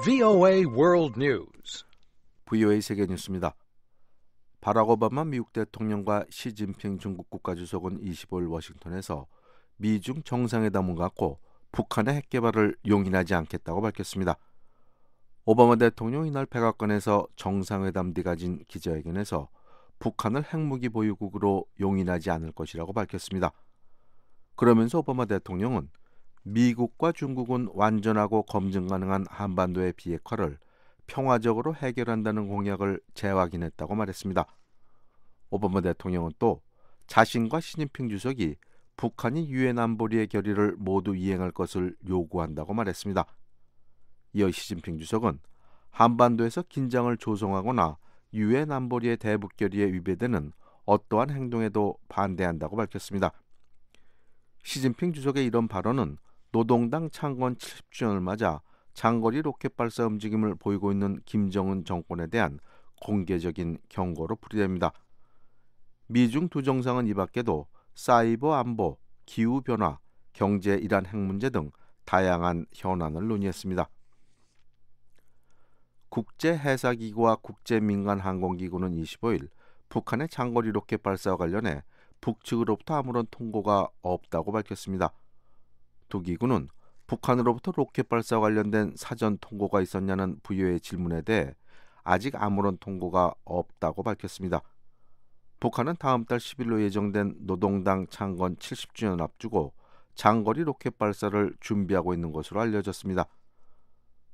VOA World News. VOA 세계 뉴스입니다. 바락 오바마 미국 대통령과 시진핑 중국 국가주석은 25일 워싱턴에서 미중 정상회담을 갖고 북한의 핵 개발을 용인하지 않겠다고 밝혔습니다. 오바마 대통령이 이날 백악관에서 정상회담 뒤 가진 기자회견에서 북한을 핵무기 보유국으로 용인하지 않을 것이라고 밝혔습니다. 그러면서 오바마 대통령은 미국과 중국은 완전하고 검증 가능한 한반도의 비핵화를 평화적으로 해결한다는 공약을 재확인했다고 말했습니다. 오바마 대통령은 또 자신과 시진핑 주석이 북한이 유엔 안보리의 결의를 모두 이행할 것을 요구한다고 말했습니다. 이어 시진핑 주석은 한반도에서 긴장을 조성하거나 유엔 안보리의 대북 결의에 위배되는 어떠한 행동에도 반대한다고 밝혔습니다. 시진핑 주석의 이런 발언은 노동당 창건 70주년을 맞아 장거리 로켓 발사 움직임을 보이고 있는 김정은 정권에 대한 공개적인 경고로 풀이됩니다. 미중 두 정상은 이 밖에도 사이버 안보, 기후변화, 경제 이란 핵 문제 등 다양한 현안을 논의했습니다. 국제해사기구와 국제민간항공기구는 25일 북한의 장거리 로켓 발사와 관련해 북측으로부터 아무런 통보가 없다고 밝혔습니다. 두 기구는 북한으로부터 로켓 발사와 관련된 사전 통보가 있었냐는 VOA의 질문에 대해 아직 아무런 통보가 없다고 밝혔습니다. 북한은 다음 달 10일로 예정된 노동당 창건 70주년 앞두고 장거리 로켓 발사를 준비하고 있는 것으로 알려졌습니다.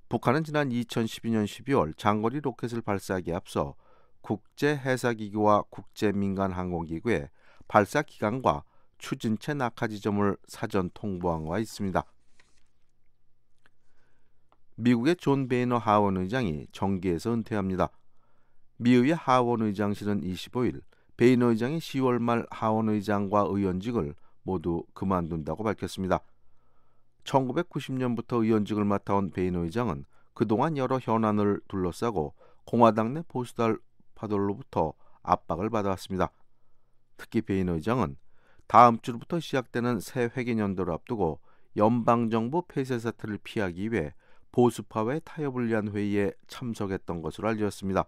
북한은 지난 2012년 12월 장거리 로켓을 발사하기에 앞서 국제해사기구와 국제민간항공기구에 발사 기간과 추진체 낙하 지점을 사전 통보한 바 있습니다. 미국의 존 베이너 하원 의장이 정계에서 은퇴합니다. 미의회 하원 의장실은 25일 베이너 의장이 10월 말 하원 의장과 의원직을 모두 그만둔다고 밝혔습니다. 1990년부터 의원직을 맡아온 베이너 의장은 그동안 여러 현안을 둘러싸고 공화당 내 보수파들로부터 압박을 받아왔습니다. 특히 베이너 의장은 다음 주부터 시작되는 새 회계연도를 앞두고 연방정부 폐쇄 사태를 피하기 위해 보수파와의 타협을 위한 회의에 참석했던 것으로 알려졌습니다.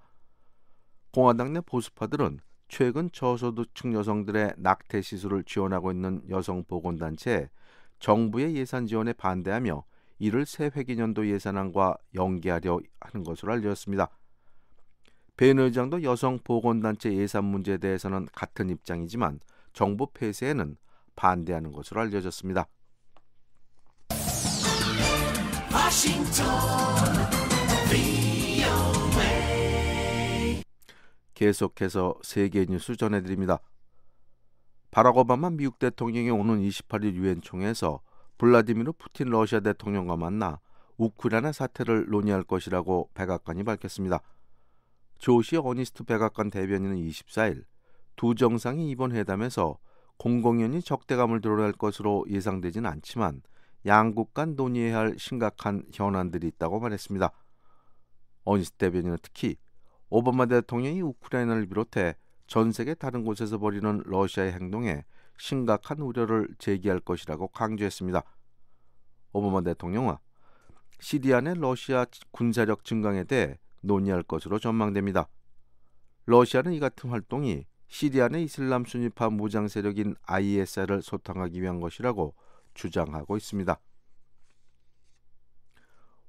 공화당 내 보수파들은 최근 저소득층 여성들의 낙태 시술을 지원하고 있는 여성보건단체에 정부의 예산 지원에 반대하며 이를 새 회계연도 예산안과 연계하려 하는 것으로 알려졌습니다. 베이너 의장도 여성보건단체 예산 문제에 대해서는 같은 입장이지만 정부 폐쇄에는 반대하는 것으로 알려졌습니다. 계속해서 세계 뉴스 전해드립니다. 바락 오바마 미국 대통령이 오는 28일 유엔 총회에서 블라디미르 푸틴 러시아 대통령과 만나 우크라이나 사태를 논의할 것이라고 백악관이 밝혔습니다. 조시 어니스트 백악관 대변인은 24일 두 정상이 이번 회담에서 공공연히 적대감을 드러낼 것으로 예상되지는 않지만 양국 간 논의해야 할 심각한 현안들이 있다고 말했습니다. 어니스트 대변인은 특히 오바마 대통령이 우크라이나를 비롯해 전 세계 다른 곳에서 벌이는 러시아의 행동에 심각한 우려를 제기할 것이라고 강조했습니다. 오바마 대통령은 시리아 내 러시아 군사력 증강에 대해 논의할 것으로 전망됩니다. 러시아는 이 같은 활동이 시리아 내 이슬람 순위파 무장 세력인 ISI를 소탕하기 위한 것이라고 주장하고 있습니다.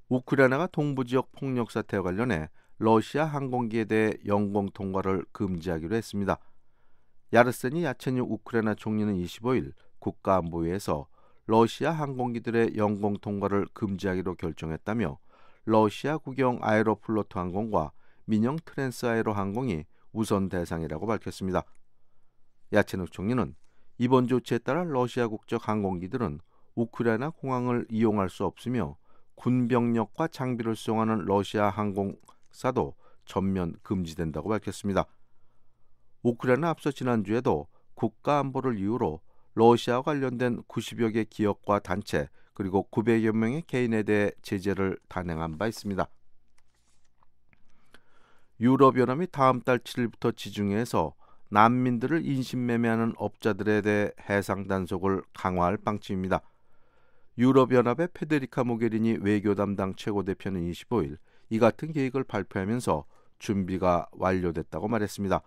우크라이나가 동부 지역 폭력 사태와 관련해 러시아 항공기에 대해 영공 통과를 금지하기로 했습니다. 야르세니 야체뉴 우크라이나 총리는 25일 국가안보회에서 러시아 항공기들의 영공 통과를 금지하기로 결정했다며 러시아 국영 아에로플로트 항공과 민영 트랜스 아에로 항공이 우선 대상이라고 밝혔습니다. 야체누 총리는 이번 조치에 따라 러시아 국적 항공기들은 우크라이나 공항을 이용할 수 없으며 군병력과 장비를 수송하는 러시아 항공사도 전면 금지된다고 밝혔습니다. 우크라이나 앞서 지난주에도 국가안보를 이유로 러시아와 관련된 90여 개 기업과 단체 그리고 900여 명의 개인에 대해 제재를 단행한 바 있습니다. 유럽연합이 다음 달 7일부터 지중해에서 난민들을 인신매매하는 업자들에 대해 해상 단속을 강화할 방침입니다. 유럽연합의 페데리카 모게리니 외교 담당 최고대표는 25일 이 같은 계획을 발표하면서 준비가 완료됐다고 말했습니다.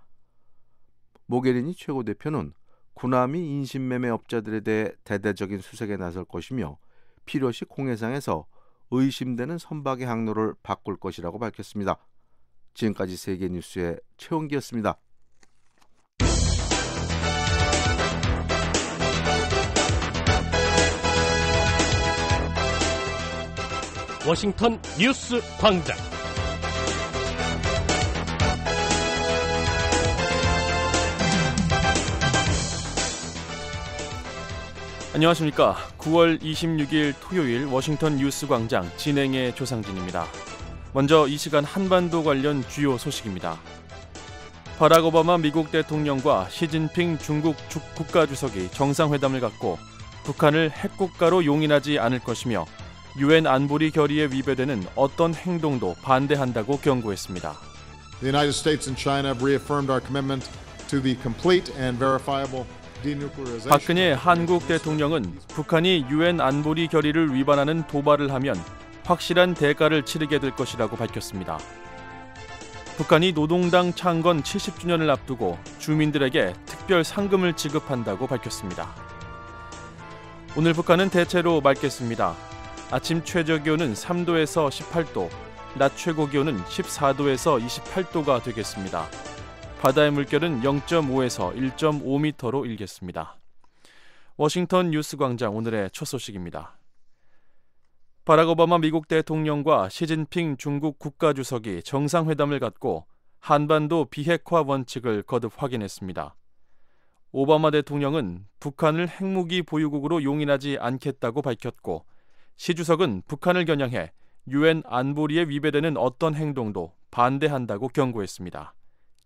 모게리니 최고대표는 군함이 인신매매 업자들에 대해 대대적인 수색에 나설 것이며 필요시 공해상에서 의심되는 선박의 항로를 바꿀 것이라고 밝혔습니다. 지금까지 세계뉴스의 최원기였습니다. 워싱턴 뉴스 광장. 안녕하십니까. 9월 26일 토요일 워싱턴 뉴스 광장 진행의 조상진입니다. 먼저 이 시간 한반도 관련 주요 소식입니다. 바락 오바마 미국 대통령과 시진핑 중국 국가주석이 정상회담을 갖고 북한을 핵국가로 용인하지 않을 것이며 유엔 안보리 결의에 위배되는 어떤 행동도 반대한다고 경고했습니다. The United States and China have reaffirmed our commitment to the complete and verifiable denuclearization. 박근혜 한국 대통령은 북한이 유엔 안보리 결의를 위반하는 도발을 하면 확실한 대가를 치르게 될 것이라고 밝혔습니다. 북한이 노동당 창건 70주년을 앞두고 주민들에게 특별 상금을 지급한다고 밝혔습니다. 오늘 북한은 대체로 맑겠습니다. 아침 최저기온은 3도에서 18도, 낮 최고기온은 14도에서 28도가 되겠습니다. 바다의 물결은 0.5에서 1.5m로 일겠습니다. 워싱턴 뉴스광장 오늘의 첫 소식입니다. 바락 오바마 미국 대통령과 시진핑 중국 국가주석이 정상회담을 갖고 한반도 비핵화 원칙을 거듭 확인했습니다. 오바마 대통령은 북한을 핵무기 보유국으로 용인하지 않겠다고 밝혔고 시 주석은 북한을 겨냥해 유엔 안보리에 위배되는 어떤 행동도 반대한다고 경고했습니다.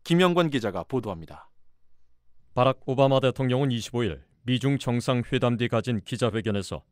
김영권 기자가 보도합니다. 바락 오바마 대통령은 25일 미중 정상회담 뒤 가진 기자회견에서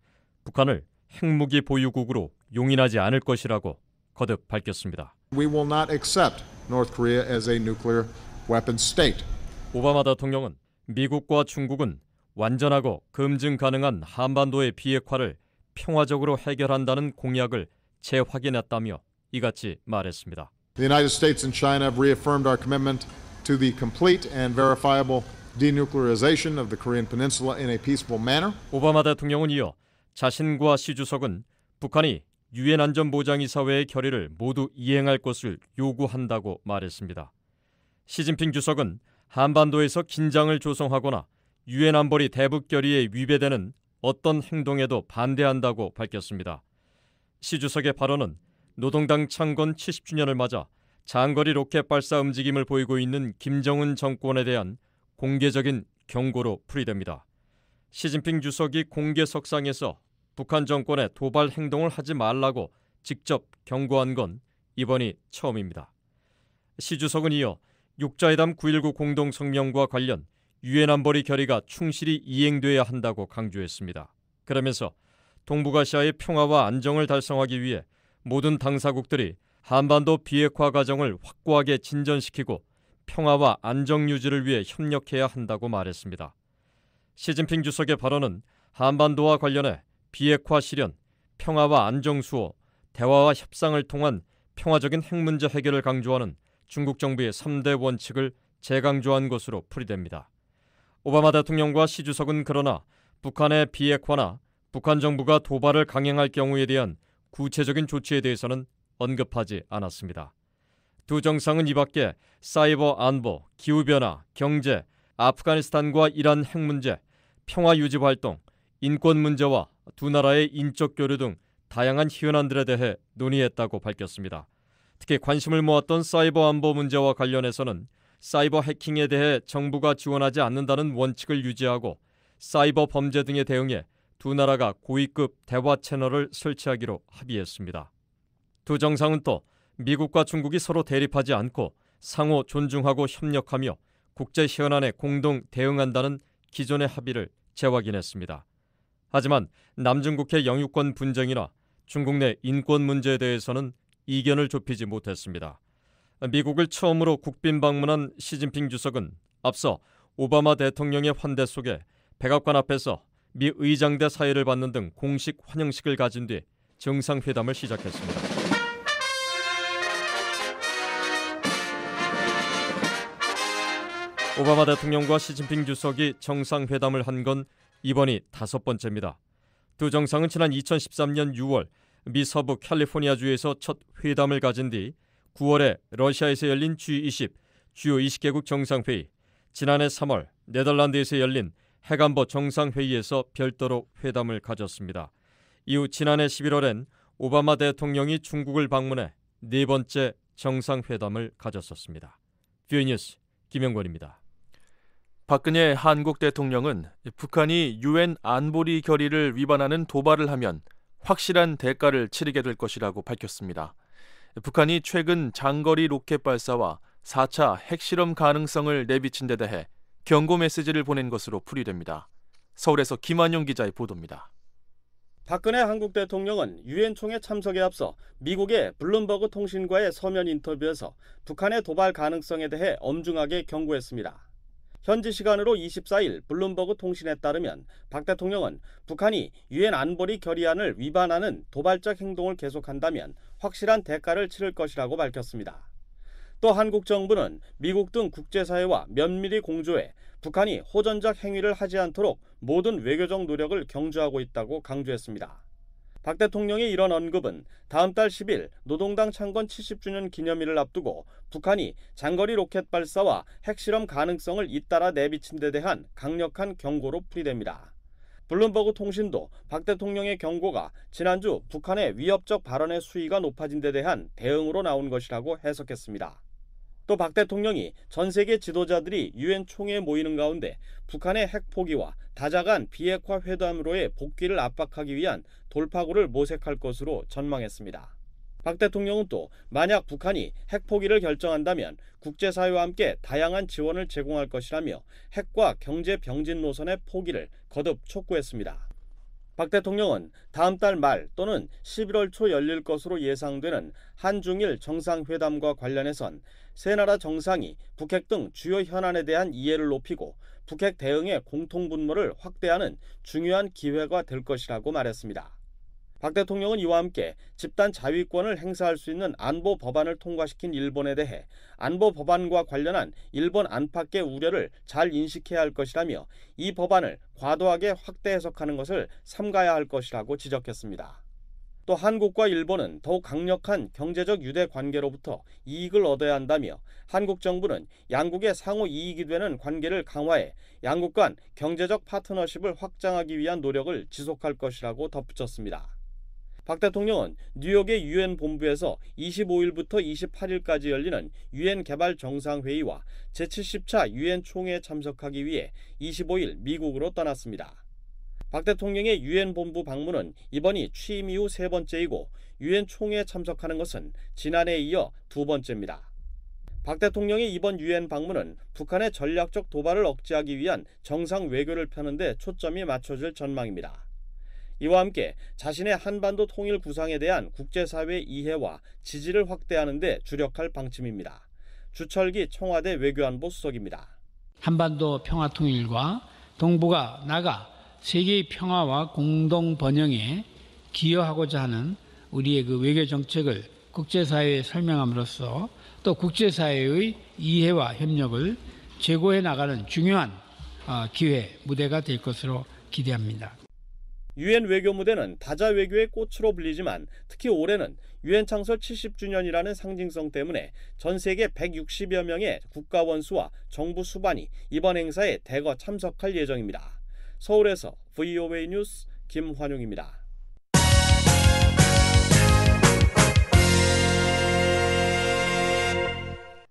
북한을 핵무기 보유국으로 용인하지 않을 것이라고 거듭 밝혔습니다. We will not accept North Korea as a nuclear weapon state. 오바마 대통령은 미국과 중국은 완전하고 검증 가능한 한반도의 비핵화를 평화적으로 해결한다는 공약을 재확인했다며 이같이 말했습니다. The United States and China have reaffirmed our commitment to the complete and verifiable denuclearization of the Korean Peninsula in a peaceful manner. 오바마 대통령은 이어 자신과 시 주석은 북한이 유엔 안전보장이사회의 결의를 모두 이행할 것을 요구한다고 말했습니다. 시진핑 주석은 한반도에서 긴장을 조성하거나 유엔 안보리 대북 결의에 위배되는 어떤 행동에도 반대한다고 밝혔습니다. 시 주석의 발언은 노동당 창건 70주년을 맞아 장거리 로켓 발사 움직임을 보이고 있는 김정은 정권에 대한 공개적인 경고로 풀이됩니다. 시진핑 주석이 공개석상에서 북한 정권에 도발 행동을 하지 말라고 직접 경고한 건 이번이 처음입니다. 시 주석은 이어 육자회담 9.19 공동성명과 관련 유엔 안보리 결의가 충실히 이행돼야 한다고 강조했습니다. 그러면서 동북아시아의 평화와 안정을 달성하기 위해 모든 당사국들이 한반도 비핵화 과정을 확고하게 진전시키고 평화와 안정 유지를 위해 협력해야 한다고 말했습니다. 시진핑 주석의 발언은 한반도와 관련해 비핵화 실현, 평화와 안정 수호, 대화와 협상을 통한 평화적인 핵 문제 해결을 강조하는 중국 정부의 3대 원칙을 재강조한 것으로 풀이됩니다. 오바마 대통령과 시 주석은 그러나 북한의 비핵화나 북한 정부가 도발을 강행할 경우에 대한 구체적인 조치에 대해서는 언급하지 않았습니다. 두 정상은 이 밖에 사이버 안보, 기후변화, 경제, 아프가니스탄과 이란 핵 문제, 평화 유지 활동, 인권 문제와 두 나라의 인적 교류 등 다양한 현안들에 대해 논의했다고 밝혔습니다. 특히 관심을 모았던 사이버 안보 문제와 관련해서는 사이버 해킹에 대해 정부가 지원하지 않는다는 원칙을 유지하고 사이버 범죄 등에 대응해 두 나라가 고위급 대화 채널을 설치하기로 합의했습니다. 두 정상은 또 미국과 중국이 서로 대립하지 않고 상호 존중하고 협력하며 국제 현안에 공동 대응한다는 기존의 합의를 재확인했습니다. 하지만 남중국해 영유권 분쟁이나 중국 내 인권 문제에 대해서는 이견을 좁히지 못했습니다. 미국을 처음으로 국빈 방문한 시진핑 주석은 앞서 오바마 대통령의 환대 속에 백악관 앞에서 미 의장대 사회를 받는 등 공식 환영식을 가진 뒤 정상회담을 시작했습니다. 오바마 대통령과 시진핑 주석이 정상회담을 한 건 이번이 5번째입니다. 두 정상은 지난 2013년 6월 미 서부 캘리포니아주에서 첫 회담을 가진 뒤 9월에 러시아에서 열린 G20 주요 20개국 정상회의, 지난해 3월 네덜란드에서 열린 핵안보 정상회의에서 별도로 회담을 가졌습니다. 이후 지난해 11월엔 오바마 대통령이 중국을 방문해 4번째 정상회담을 가졌었습니다. 뷰이 뉴스 김영권입니다. 박근혜 한국 대통령은 북한이 유엔 안보리 결의를 위반하는 도발을 하면 확실한 대가를 치르게 될 것이라고 밝혔습니다. 북한이 최근 장거리 로켓 발사와 4차 핵실험 가능성을 내비친 데 대해 경고 메시지를 보낸 것으로 풀이됩니다. 서울에서 김한용 기자의 보도입니다. 박근혜 한국 대통령은 유엔 총회 참석에 앞서 미국의 블룸버그 통신과의 서면 인터뷰에서 북한의 도발 가능성에 대해 엄중하게 경고했습니다. 현지 시간으로 24일 블룸버그 통신에 따르면 박 대통령은 북한이 유엔 안보리 결의안을 위반하는 도발적 행동을 계속한다면 확실한 대가를 치를 것이라고 밝혔습니다. 또 한국 정부는 미국 등 국제사회와 면밀히 공조해 북한이 호전적 행위를 하지 않도록 모든 외교적 노력을 경주하고 있다고 강조했습니다. 박 대통령의 이런 언급은 다음 달 10일 노동당 창건 70주년 기념일을 앞두고 북한이 장거리 로켓 발사와 핵실험 가능성을 잇따라 내비친 데 대한 강력한 경고로 풀이됩니다. 블룸버그 통신도 박 대통령의 경고가 지난주 북한의 위협적 발언의 수위가 높아진 데 대한 대응으로 나온 것이라고 해석했습니다. 또 박 대통령이 전 세계 지도자들이 유엔 총회에 모이는 가운데 북한의 핵 포기와 다자간 비핵화 회담으로의 복귀를 압박하기 위한 돌파구를 모색할 것으로 전망했습니다. 박 대통령은 또 만약 북한이 핵 포기를 결정한다면 국제사회와 함께 다양한 지원을 제공할 것이라며 핵과 경제 병진 노선의 포기를 거듭 촉구했습니다. 박 대통령은 다음 달 말 또는 11월 초 열릴 것으로 예상되는 한중일 정상회담과 관련해선 세 나라 정상이 북핵 등 주요 현안에 대한 이해를 높이고 북핵 대응의 공통분모를 확대하는 중요한 기회가 될 것이라고 말했습니다. 박 대통령은 이와 함께 집단 자위권을 행사할 수 있는 안보 법안을 통과시킨 일본에 대해 안보 법안과 관련한 일본 안팎의 우려를 잘 인식해야 할 것이라며 이 법안을 과도하게 확대 해석하는 것을 삼가야 할 것이라고 지적했습니다. 또 한국과 일본은 더욱 강력한 경제적 유대 관계로부터 이익을 얻어야 한다며 한국 정부는 양국의 상호 이익이 되는 관계를 강화해 양국 간 경제적 파트너십을 확장하기 위한 노력을 지속할 것이라고 덧붙였습니다. 박 대통령은 뉴욕의 유엔 본부에서 25일부터 28일까지 열리는 유엔 개발 정상회의와 제70차 유엔 총회에 참석하기 위해 25일 미국으로 떠났습니다. 박 대통령의 유엔 본부 방문은 이번이 취임 이후 3번째이고 유엔 총회에 참석하는 것은 지난해에 이어 2번째입니다. 박 대통령의 이번 유엔 방문은 북한의 전략적 도발을 억제하기 위한 정상 외교를 펴는 데 초점이 맞춰질 전망입니다. 이와 함께 자신의 한반도 통일 구상에 대한 국제사회의 이해와 지지를 확대하는 데 주력할 방침입니다. 주철기 청와대 외교안보 수석입니다. 한반도 평화통일과 동북아 나아가 세계의 평화와 공동 번영에 기여하고자 하는 우리의 그 외교 정책을 국제사회에 설명함으로써 또 국제사회의 이해와 협력을 제고해 나가는 중요한 기회, 무대가 될 것으로 기대합니다. 유엔 외교 무대는 다자 외교의 꽃으로 불리지만 특히 올해는 유엔 창설 70주년이라는 상징성 때문에 전 세계 160여 명의 국가 원수와 정부 수반이 이번 행사에 대거 참석할 예정입니다. 서울에서 VOA 뉴스 김환용입니다.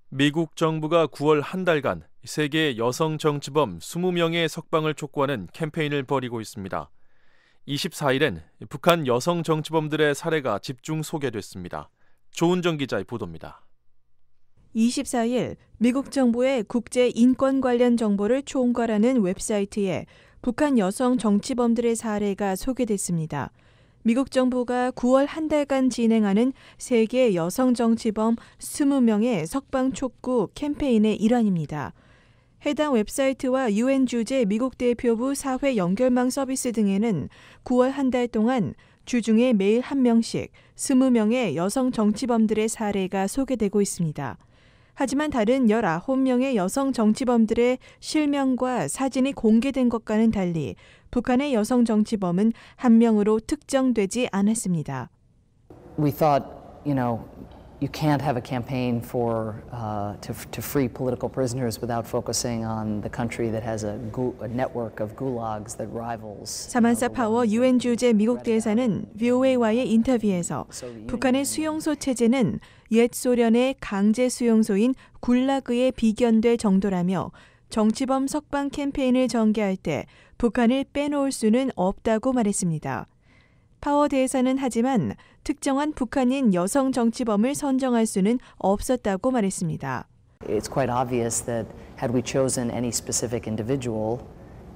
미국 정부가 9월 한 달간 세계 여성 정치범 20명의 석방을 촉구하는 캠페인을 벌이고 있습니다. 24일엔 북한 여성 정치범들의 사례가 집중 소개됐습니다. 조은정 기자의 보도입니다. 24일 미국 정부의 국제 인권 관련 정보를 총괄하는 웹사이트에 북한 여성 정치범들의 사례가 소개됐습니다. 미국 정부가 9월 한 달간 진행하는 세계 여성 정치범 20명의 석방 촉구 캠페인의 일환입니다. 해당 웹사이트와 UN 주재 미국 대표부 사회 연결망 서비스 등에는 9월 한 달 동안 주중에 매일 1명씩 20명의 여성 정치범들의 사례가 소개되고 있습니다. 하지만 다른 19명의 여성 정치범들의 실명과 사진이 공개된 것과는 달리 북한의 여성 정치범은 한 명으로 특정되지 않았습니다. We thought, you can't have a campaign to free political prisoners without focusing on the country that has a network of gulags that rivals. 사만사 파워 UN 주재 미국 대사는 VOA와의 인터뷰에서 북한의 수용소 체제는 옛 소련의 강제 수용소인 굴라그에 비견될 정도라며 정치범 석방 캠페인을 전개할 때 북한을 빼놓을 수는 없다고 말했습니다. 파워 대사는 하지만 특정한 북한인 여성 정치범을 선정할 수는 없었다고 말했습니다. It's quite obvious that had we chosen any specific individual,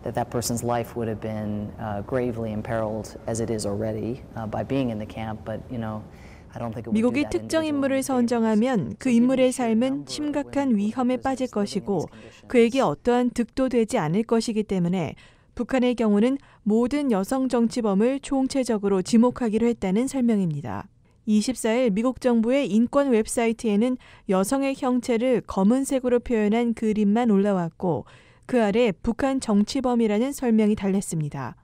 that person's life would have been gravely imperiled as it is already by being in the camp. But I don't think it would do 미국이 that 특정 인물을 선정하면 그 인물의 삶은 심각한 위험에 빠질 것이고 그에게 어떠한 득도 되지 않을 것이기 때문에 북한의 경우는 모든 여성 정치범을 총체적으로 지목하기로 했다는 설명입니다. 24일 미국 정부의 인권 웹사이트에는 여성의 형체를 검은색으로 표현한 그림만 올라왔고 그 아래 북한 정치범이라는 설명이 달렸습니다.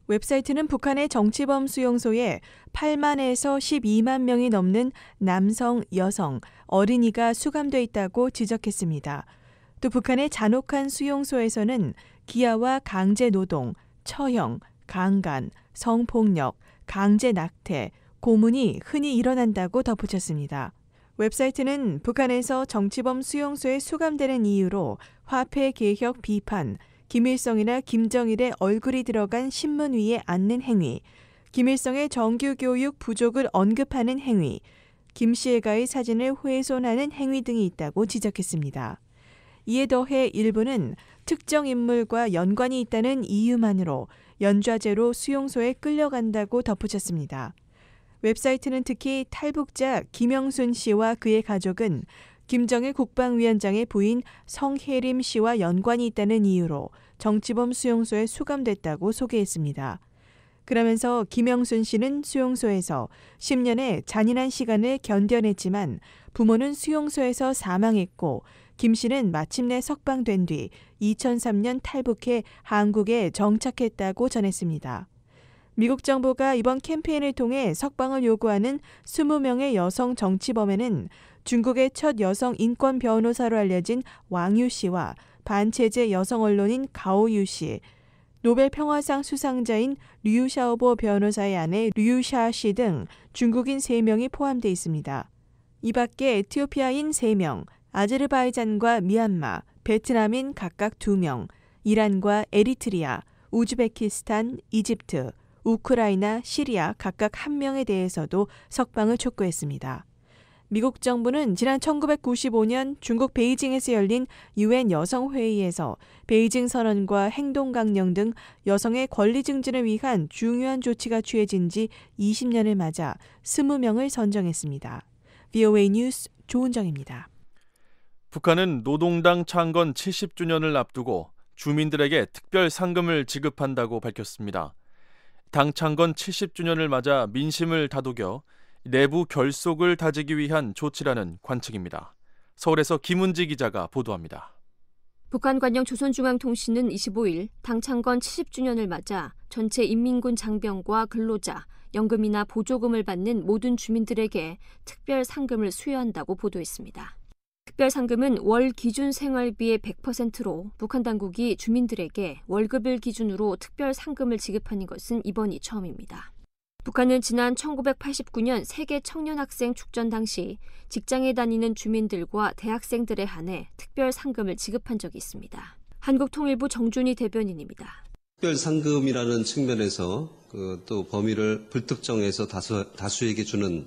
웹사이트는 북한의 정치범 수용소에 8만에서 12만 명이 넘는 남성, 여성, 어린이가 수감돼 있다고 지적했습니다. 또 북한의 잔혹한 수용소에서는 기아와 강제 노동, 처형, 강간, 성폭력, 강제 낙태, 고문이 흔히 일어난다고 덧붙였습니다. 웹사이트는 북한에서 정치범 수용소에 수감되는 이유로 화폐 개혁 비판, 김일성이나 김정일의 얼굴이 들어간 신문 위에 앉는 행위, 김일성의 정규교육 부족을 언급하는 행위, 김씨일가의 사진을 훼손하는 행위 등이 있다고 지적했습니다. 이에 더해 일부는 특정 인물과 연관이 있다는 이유만으로 연좌제로 수용소에 끌려간다고 덧붙였습니다. 웹사이트는 특히 탈북자 김영순 씨와 그의 가족은 김정일 국방위원장의 부인 성혜림 씨와 연관이 있다는 이유로 정치범 수용소에 수감됐다고 소개했습니다. 그러면서 김영순 씨는 수용소에서 10년의 잔인한 시간을 견뎌냈지만 부모는 수용소에서 사망했고 김 씨는 마침내 석방된 뒤 2003년 탈북해 한국에 정착했다고 전했습니다. 미국 정부가 이번 캠페인을 통해 석방을 요구하는 20명의 여성 정치범에는 중국의 첫 여성 인권 변호사로 알려진 왕유 씨와 반체제 여성 언론인 가오유 씨, 노벨 평화상 수상자인 류 샤오보 변호사의 아내 류샤 씨 등 중국인 3명이 포함되어 있습니다. 이 밖에 에티오피아인 3명, 아제르바이잔과 미얀마, 베트남인 각각 2명, 이란과 에리트리아, 우즈베키스탄, 이집트, 우크라이나, 시리아 각각 1명에 대해서도 석방을 촉구했습니다. 미국 정부는 지난 1995년 중국 베이징에서 열린 UN 여성회의에서 베이징 선언과 행동 강령 등 여성의 권리 증진을 위한 중요한 조치가 취해진 지 20년을 맞아 20명을 선정했습니다. VOA 뉴스 조은정입니다. 북한은 노동당 창건 70주년을 앞두고 주민들에게 특별 상금을 지급한다고 밝혔습니다. 당 창건 70주년을 맞아 민심을 다독여 내부 결속을 다지기 위한 조치라는 관측입니다. 서울에서 김은지 기자가 보도합니다. 북한 관영 조선중앙통신은 25일 당 창건 70주년을 맞아 전체 인민군 장병과 근로자, 연금이나 보조금을 받는 모든 주민들에게 특별 상금을 수여한다고 보도했습니다. 특별 상금은 월 기준 생활비의 100%로 북한 당국이 주민들에게 월급을 기준으로 특별 상금을 지급하는 것은 이번이 처음입니다. 북한은 지난 1989년 세계 청년학생 축전 당시 직장에 다니는 주민들과 대학생들에 한해 특별 상금을 지급한 적이 있습니다. 한국통일부 정준희 대변인입니다. 특별 상금이라는 측면에서 또 범위를 불특정해서 다수에게 주는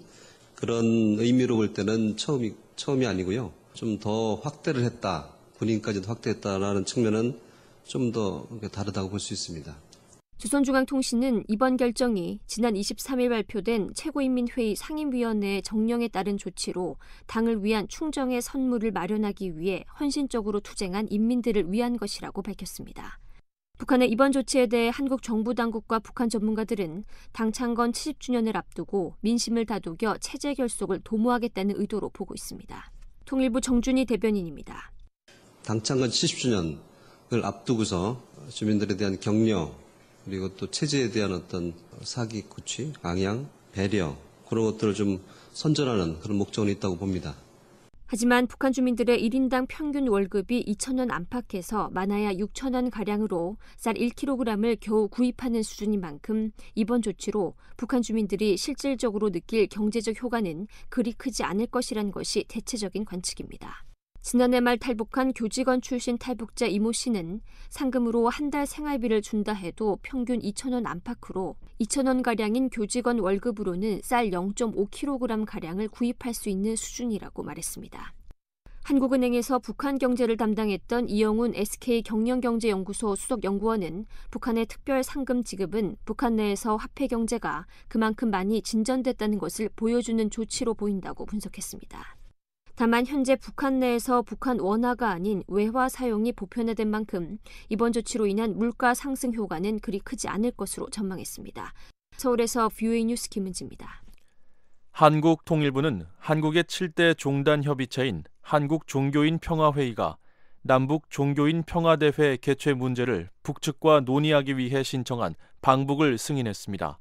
그런 의미로 볼 때는 처음이 아니고요. 좀 더 확대를 했다, 군인까지도 확대했다라는 측면은 좀 더 다르다고 볼 수 있습니다. 조선중앙통신은 이번 결정이 지난 23일 발표된 최고인민회의 상임위원회의 정령에 따른 조치로 당을 위한 충정의 선물을 마련하기 위해 헌신적으로 투쟁한 인민들을 위한 것이라고 밝혔습니다. 북한의 이번 조치에 대해 한국 정부 당국과 북한 전문가들은 당 창건 70주년을 앞두고 민심을 다독여 체제 결속을 도모하겠다는 의도로 보고 있습니다. 통일부 정준희 대변인입니다. 당 창건 70주년을 앞두고서 주민들에 대한 격려, 그리고 또 체제에 대한 어떤 사기구취, 앙양, 배려, 그런 것들을 좀 선전하는 그런 목적은 있다고 봅니다. 하지만 북한 주민들의 1인당 평균 월급이 2,000원 안팎에서 많아야 6,000원가량으로 쌀 1kg을 겨우 구입하는 수준인 만큼 이번 조치로 북한 주민들이 실질적으로 느낄 경제적 효과는 그리 크지 않을 것이란 것이 대체적인 관측입니다. 지난해 말 탈북한 교직원 출신 탈북자 이모 씨는 상금으로 한 달 생활비를 준다 해도 평균 2,000원 안팎으로 2,000원가량인 교직원 월급으로는 쌀 0.5kg가량을 구입할 수 있는 수준이라고 말했습니다. 한국은행에서 북한 경제를 담당했던 이영훈 SK경영경제연구소 수석연구원은 북한의 특별 상금 지급은 북한 내에서 화폐 경제가 그만큼 많이 진전됐다는 것을 보여주는 조치로 보인다고 분석했습니다. 다만 현재 북한 내에서 북한 원화가 아닌 외화 사용이 보편화된 만큼 이번 조치로 인한 물가 상승 효과는 그리 크지 않을 것으로 전망했습니다. 서울에서 VOA 뉴스 김은지입니다. 한국통일부는 한국의 7대 종단 협의체인 한국종교인 평화회의가 남북 종교인 평화대회 개최 문제를 북측과 논의하기 위해 신청한 방북을 승인했습니다.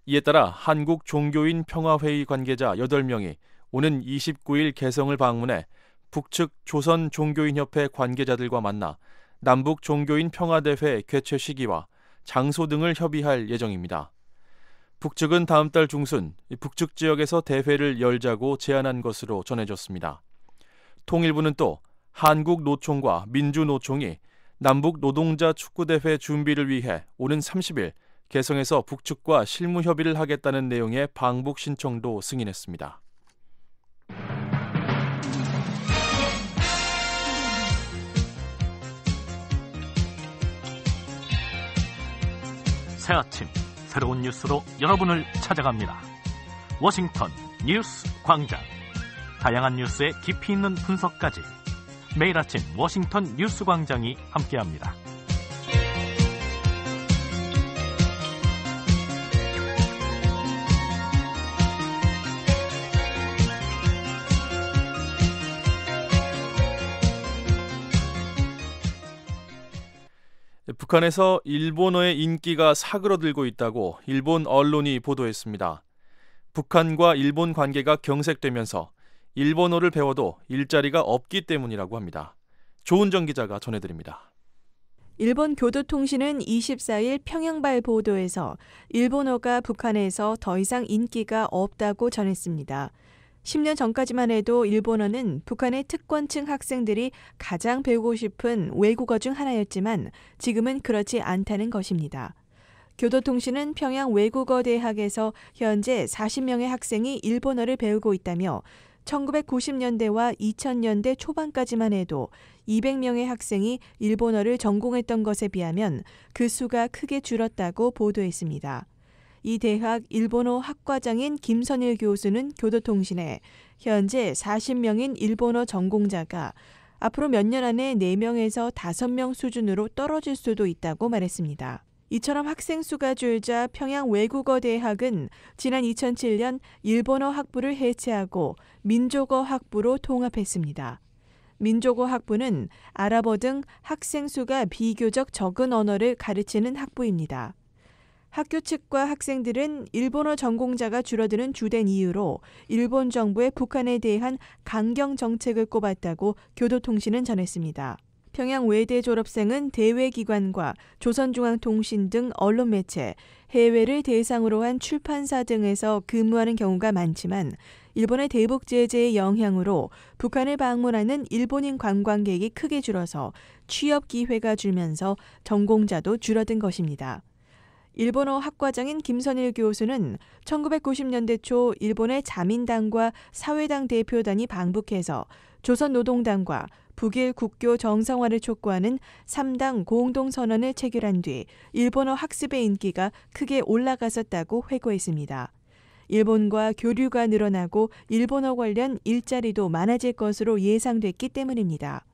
이에 따라 한국종교인 평화회의 관계자 8명이 오는 29일 개성을 방문해 북측 조선종교인협회 관계자들과 만나 남북종교인 평화대회 개최 시기와 장소 등을 협의할 예정입니다. 북측은 다음 달 중순 북측 지역에서 대회를 열자고 제안한 것으로 전해졌습니다. 통일부는 또 한국노총과 민주노총이 남북 노동자 축구대회 준비를 위해 오는 30일 개성에서 북측과 실무협의를 하겠다는 내용의 방북 신청도 승인했습니다. 새 아침 새로운 뉴스로 여러분을 찾아갑니다. 워싱턴 뉴스 광장. 다양한 뉴스의 깊이 있는 분석까지 매일 아침 워싱턴 뉴스 광장이 함께합니다. 북한에서 일본어의 인기가 사그러들고 있다고 일본 언론이 보도했습니다. 북한과 일본 관계가 경색되면서 일본어를 배워도 일자리가 없기 때문이라고 합니다. 조은정 기자가 전해드립니다. 일본 교도통신은 24일 평양발 보도에서 일본어가 북한에서 더 이상 인기가 없다고 전했습니다. 10년 전까지만 해도 일본어는 북한의 특권층 학생들이 가장 배우고 싶은 외국어 중 하나였지만 지금은 그렇지 않다는 것입니다. 교도통신은 평양 외국어대학에서 현재 40명의 학생이 일본어를 배우고 있다며 1990년대와 2000년대 초반까지만 해도 200명의 학생이 일본어를 전공했던 것에 비하면 그 수가 크게 줄었다고 보도했습니다. 이 대학 일본어 학과장인 김선일 교수는 교도통신에 현재 40명인 일본어 전공자가 앞으로 몇 년 안에 4명에서 5명 수준으로 떨어질 수도 있다고 말했습니다. 이처럼 학생 수가 줄자 평양 외국어대학은 지난 2007년 일본어 학부를 해체하고 민족어 학부로 통합했습니다. 민족어 학부는 아랍어 등 학생 수가 비교적 적은 언어를 가르치는 학부입니다. 학교 측과 학생들은 일본어 전공자가 줄어드는 주된 이유로 일본 정부의 북한에 대한 강경 정책을 꼽았다고 교도통신은 전했습니다. 평양 외대 졸업생은 대외기관과 조선중앙통신 등 언론 매체, 해외를 대상으로 한 출판사 등에서 근무하는 경우가 많지만 일본의 대북 제재의 영향으로 북한을 방문하는 일본인 관광객이 크게 줄어서 취업 기회가 줄면서 전공자도 줄어든 것입니다. 일본어 학과장인 김선일 교수는 1990년대 초 일본의 자민당과 사회당 대표단이 방북해서 조선노동당과 북일 국교 정상화를 촉구하는 3당 공동선언을 체결한 뒤 일본어 학습의 인기가 크게 올라갔었다고 회고했습니다. 일본과 교류가 늘어나고 일본어 관련 일자리도 많아질 것으로 예상됐기 때문입니다.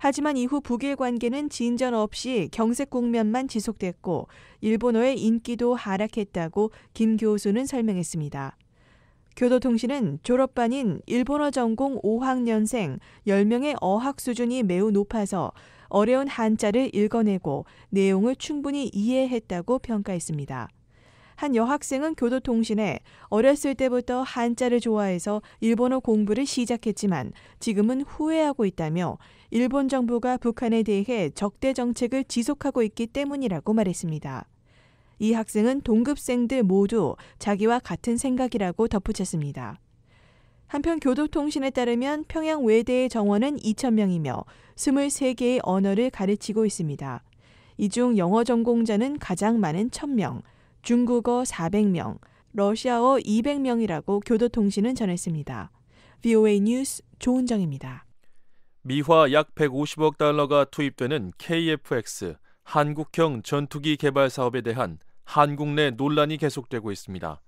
하지만 이후 북일 관계는 진전 없이 경색 국면만 지속됐고 일본어의 인기도 하락했다고 김 교수는 설명했습니다. 교도통신은 졸업반인 일본어 전공 5학년생 10명의 어학 수준이 매우 높아서 어려운 한자를 읽어내고 내용을 충분히 이해했다고 평가했습니다. 한 여학생은 교도통신에 어렸을 때부터 한자를 좋아해서 일본어 공부를 시작했지만 지금은 후회하고 있다며 일본 정부가 북한에 대해 적대 정책을 지속하고 있기 때문이라고 말했습니다. 이 학생은 동급생들 모두 자기와 같은 생각이라고 덧붙였습니다. 한편 교도통신에 따르면 평양 외대의 정원은 2,000명이며 23개의 언어를 가르치고 있습니다. 이 중 영어 전공자는 가장 많은 1,000명, 중국어 400명, 러시아어 200명이라고 교도통신은 전했습니다. VOA 뉴스 조은정입니다. 미화 약 150억 달러가 투입되는 KF-X 한국형 전투기 개발 사업에 대한 한국 내 논란이 계속되고 있습니다.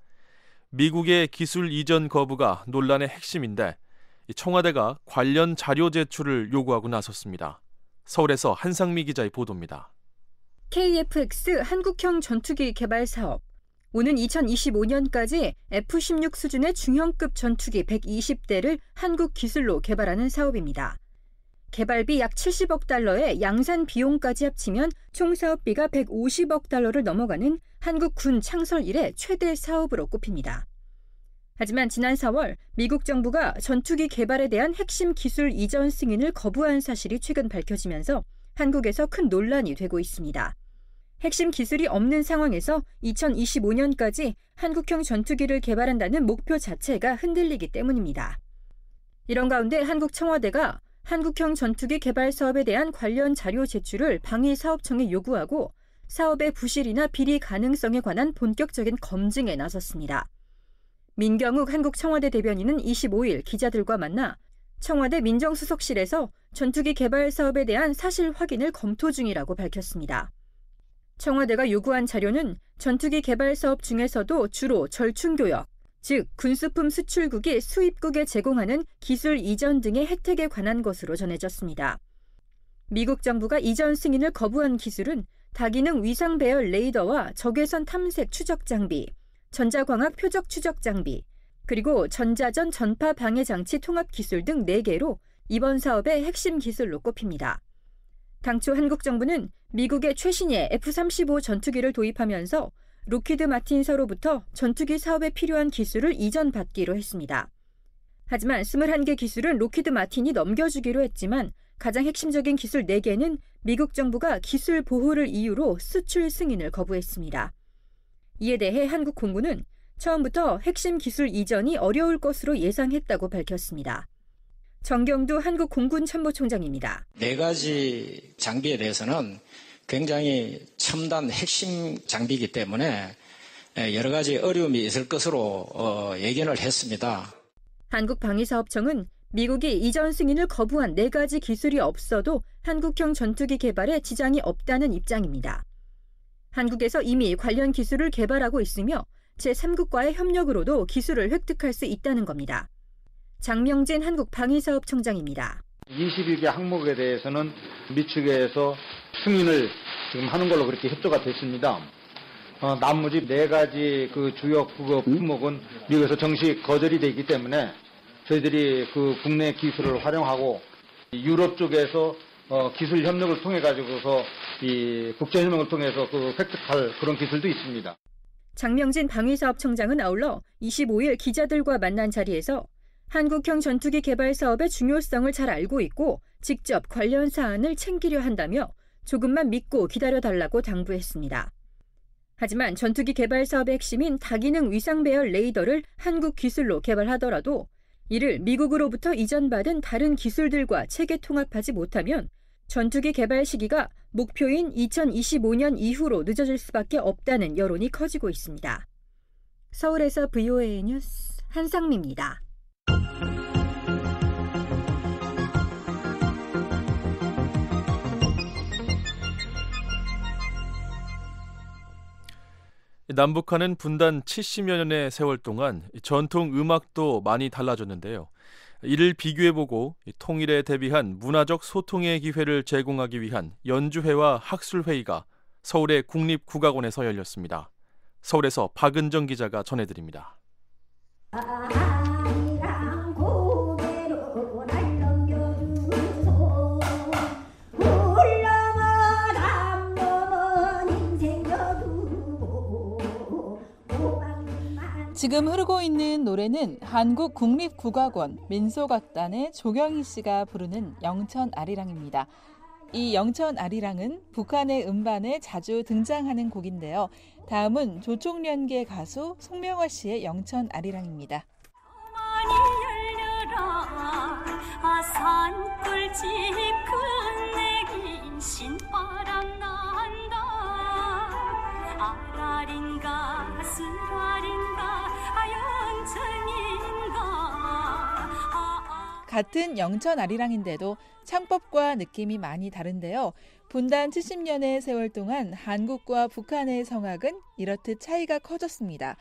미국의 기술 이전 거부가 논란의 핵심인데 청와대가 관련 자료 제출을 요구하고 나섰습니다. 서울에서 한상미 기자의 보도입니다. KF-X 한국형 전투기 개발 사업. 오는 2025년까지 F-16 수준의 중형급 전투기 120대를 한국 기술로 개발하는 사업입니다. 개발비 약 70억 달러에 양산 비용까지 합치면 총 사업비가 150억 달러를 넘어가는 한국 군 창설 이래 최대 사업으로 꼽힙니다. 하지만 지난 4월 미국 정부가 전투기 개발에 대한 핵심 기술 이전 승인을 거부한 사실이 최근 밝혀지면서 한국에서 큰 논란이 되고 있습니다. 핵심 기술이 없는 상황에서 2025년까지 한국형 전투기를 개발한다는 목표 자체가 흔들리기 때문입니다. 이런 가운데 한국 청와대가 한국형 전투기 개발 사업에 대한 관련 자료 제출을 방위사업청에 요구하고 사업의 부실이나 비리 가능성에 관한 본격적인 검증에 나섰습니다. 민경욱 한국 청와대 대변인은 25일 기자들과 만나 청와대 민정수석실에서 전투기 개발 사업에 대한 사실 확인을 검토 중이라고 밝혔습니다. 청와대가 요구한 자료는 전투기 개발 사업 중에서도 주로 절충교역, 즉 군수품 수출국이 수입국에 제공하는 기술 이전 등의 혜택에 관한 것으로 전해졌습니다. 미국 정부가 이전 승인을 거부한 기술은 다기능 위상 배열 레이더와 적외선 탐색 추적 장비, 전자광학 표적 추적 장비, 그리고 전자전 전파 방해 장치 통합 기술 등 4개로 이번 사업의 핵심 기술로 꼽힙니다. 당초 한국 정부는 미국의 최신의 F-35 전투기를 도입하면서 로키드 마틴사로부터 전투기 사업에 필요한 기술을 이전받기로 했습니다. 하지만 21개 기술은 로키드 마틴이 넘겨주기로 했지만 가장 핵심적인 기술 4개는 미국 정부가 기술 보호를 이유로 수출 승인을 거부했습니다. 이에 대해 한국 공군은 처음부터 핵심 기술 이전이 어려울 것으로 예상했다고 밝혔습니다. 정경두 한국 공군 참모총장입니다. 4가지 장비에 대해서는 굉장히 첨단 핵심 장비이기 때문에 여러 가지 어려움이 있을 것으로 예견을 했습니다. 한국방위사업청은 미국이 이전 승인을 거부한 4가지 기술이 없어도 한국형 전투기 개발에 지장이 없다는 입장입니다. 한국에서 이미 관련 기술을 개발하고 있으며 제3국과의 협력으로도 기술을 획득할 수 있다는 겁니다. 장명진 한국방위사업청장입니다. 21개 항목에 대해서는 미 측에서 승인을 지금 하는 걸로 그렇게 협조가 됐습니다. 나머지 4가지 그 주요 품목은 미국에서 정식 거절이 되어 있기 때문에 저희들이 그 국내 기술을 활용하고 유럽 쪽에서 기술 협력을 통해 가지고서 이 국제 협력을 통해서 그 획득할 그런 기술도 있습니다. 장명진 방위사업청장은 아울러 25일 기자들과 만난 자리에서 한국형 전투기 개발 사업의 중요성을 잘 알고 있고 직접 관련 사안을 챙기려 한다며 조금만 믿고 기다려달라고 당부했습니다. 하지만 전투기 개발 사업의 핵심인 다기능 위상 배열 레이더를 한국 기술로 개발하더라도 이를 미국으로부터 이전받은 다른 기술들과 체계 통합하지 못하면 전투기 개발 시기가 목표인 2025년 이후로 늦어질 수밖에 없다는 여론이 커지고 있습니다. 서울에서 VOA 뉴스 한상미입니다. 남북한은 분단 70여 년의 세월 동안 전통 음악도 많이 달라졌는데요. 이를 비교해보고 통일에 대비한 문화적 소통의 기회를 제공하기 위한 연주회와 학술회의가 서울의 국립국악원에서 열렸습니다. 서울에서 박은정 기자가 전해드립니다. 지금 흐르고 있는 노래는 한국국립국악원 민속악단의 조경희 씨가 부르는 영천아리랑입니다. 이 영천아리랑은 북한의 음반에 자주 등장하는 곡인데요. 다음은 조총련계 가수 송명화 씨의 영천아리랑입니다. 산불집 끝내긴 신바람 난다. 아라린가 쓰라린가 아연천인가. 같은 영천아리랑인데도 창법과 느낌이 많이 다른데요. 분단 70년의 세월 동안 한국과 북한의 성악은 이렇듯 차이가 커졌습니다.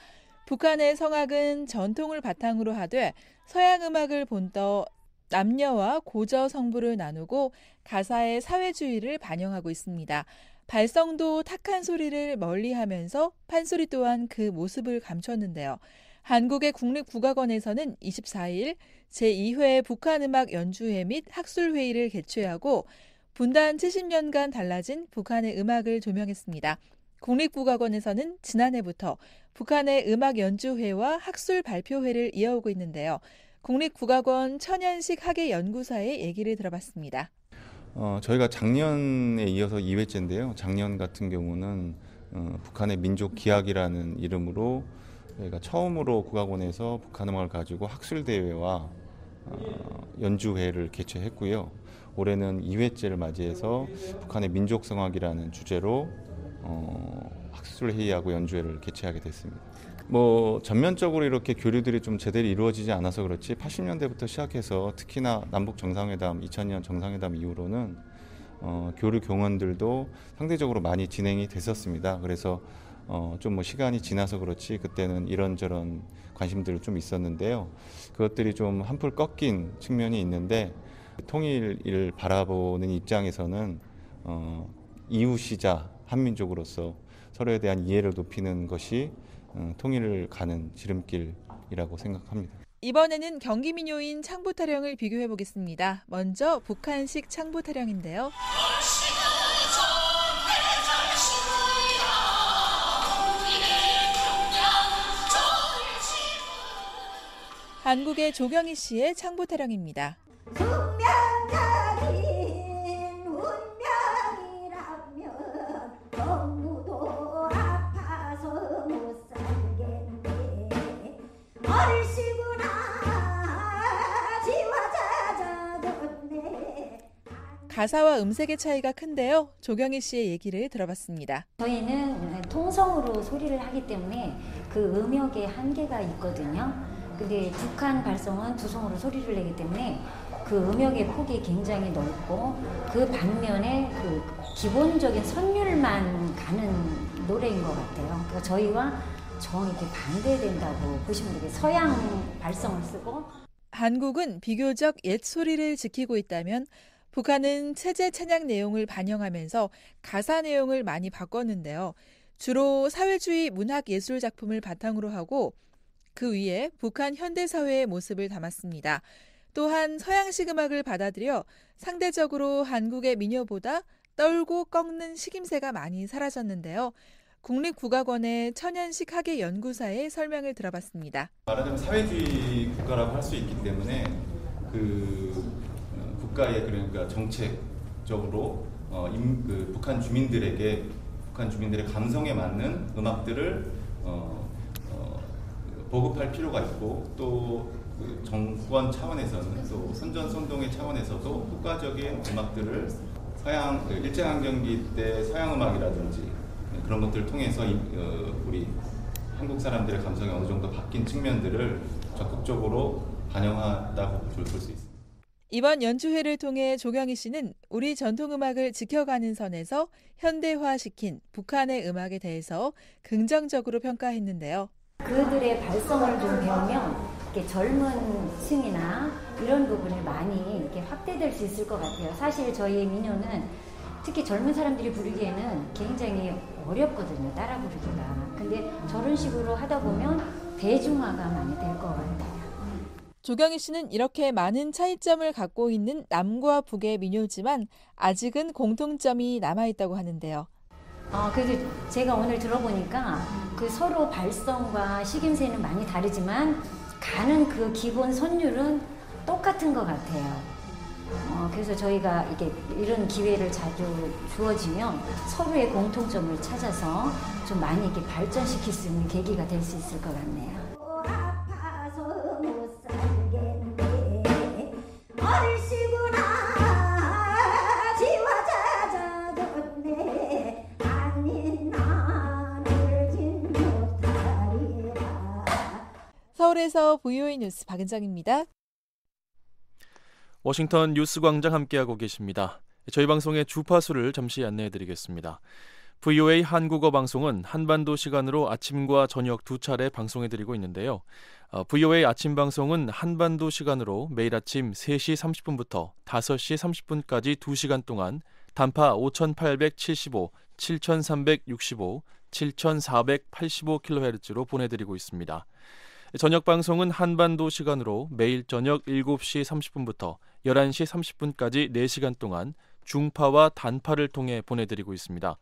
북한의 성악은 전통을 바탕으로 하되 서양 음악을 본떠 남녀와 고저 성부를 나누고 가사의 사회주의를 반영하고 있습니다. 발성도 탁한 소리를 멀리하면서 판소리 또한 그 모습을 감췄는데요. 한국의 국립국악원에서는 24일 제2회 북한음악 연주회 및 학술회의를 개최하고 분단 70년간 달라진 북한의 음악을 조명했습니다. 국립국악원에서는 지난해부터 북한의 음악 연주회와 학술 발표회를 이어오고 있는데요. 국립국악원 천연식 학예연구사의 얘기를 들어봤습니다. 저희가 작년에 이어서 2회째인데요. 작년 같은 경우는 북한의 민족 기악이라는 이름으로 저희가 처음으로 국악원에서 북한음악을 가지고 학술대회와 연주회를 개최했고요. 올해는 2회째를 맞이해서 북한의 민족성악이라는 주제로 학술회의하고 연주회를 개최하게 됐습니다. 전면적으로 이렇게 교류들이 좀 제대로 이루어지지 않아서 그렇지 80년대부터 시작해서 특히나 남북 정상회담 2000년 정상회담 이후로는 교류 경원들도 상대적으로 많이 진행이 됐었습니다. 그래서 좀 시간이 지나서 그렇지 그때는 이런저런 관심들이 좀 있었는데요. 그것들이 좀 한풀 꺾인 측면이 있는데 통일을 바라보는 입장에서는 이웃이자 한민족으로서 서로에 대한 이해를 높이는 것이 통일을 가는 지름길이라고 생각합니다. 이번에는 경기 민요인 창부타령을 비교해 보겠습니다. 먼저 북한식 창부타령인데요. 한국의 조경희 씨의 창부타령입니다. 가사와 음색의 차이가 큰데요. 조경희 씨의 얘기를 들어봤습니다. 저희는 통성으로 소리를 하기 때문에 그 음역에 한계가 있거든요. 근데 북한 발성은 두성으로 소리를 내기 때문에 그 음역의 폭이 굉장히 넓고 그 반면에 그 기본적인 선율만 가는 노래인 것 같아요. 그러니까 저희와 정확히 반대된다고 보시면 되겠어요. 서양 발성을 쓰고 한국은 비교적 옛 소리를 지키고 있다면 북한은 체제 찬양 내용을 반영하면서 가사 내용을 많이 바꿨는데요. 주로 사회주의 문학 예술 작품을 바탕으로 하고 그 위에 북한 현대사회의 모습을 담았습니다. 또한 서양식 음악을 받아들여 상대적으로 한국의 민요보다 떨고 꺾는 식임새가 많이 사라졌는데요. 국립국악원의 천연식 학예연구사의 설명을 들어봤습니다. 말하자면 사회주의 국가라고 할 수 있기 때문에 국가의 그러니까 정책적으로 북한 주민들의 감성에 맞는 음악들을 보급할 필요가 있고 또 정권 차원에서는 또 선전선동의 차원에서도 국가적인 음악들을 서양 일제강점기 때 서양 음악이라든지 그런 것들을 통해서 우리 한국 사람들의 감성이 어느 정도 바뀐 측면들을 적극적으로 반영하다고 볼 수 있습니다. 이번 연주회를 통해 조경희 씨는 우리 전통음악을 지켜가는 선에서 현대화시킨 북한의 음악에 대해서 긍정적으로 평가했는데요. 그들의 발성을 좀 배우면 이렇게 젊은 층이나 이런 부분을 많이 이렇게 확대될 수 있을 것 같아요. 사실 저희 민요는 특히 젊은 사람들이 부르기에는 굉장히 어렵거든요. 따라 부르기가. 근데 저런 식으로 하다 보면 대중화가 많이 될 것 같아요. 조경희 씨는 이렇게 많은 차이점을 갖고 있는 남과 북의 민요지만 아직은 공통점이 남아있다고 하는데요. 그래서 제가 오늘 들어보니까 그 서로 발성과 식임새는 많이 다르지만 가는 그 기본 선율은 똑같은 것 같아요. 그래서 저희가 이런 기회를 자주 주어지면 서로의 공통점을 찾아서 좀 많이 이렇게 발전시킬 수 있는 계기가 될 수 있을 것 같네요. 서울에서 VOA 뉴스 박은정입니다. 워싱턴 뉴스광장 함께하고 계십니다. 저희 방송의 주파수를 잠시 안내해드리겠습니다. VOA 한국어 방송은 한반도 시간으로 아침과 저녁 두 차례 방송해드리고 있는데요. VOA 아침 방송은 한반도 시간으로 매일 아침 3시 30분부터 5시 30분까지 2시간 동안 단파 5875, 7365, 7485kHz로 보내드리고 있습니다. 저녁 방송은 한반도 시간으로 매일 저녁 7시 30분부터 11시 30분까지 4시간 동안 중파와 단파를 통해 보내드리고 있습니다.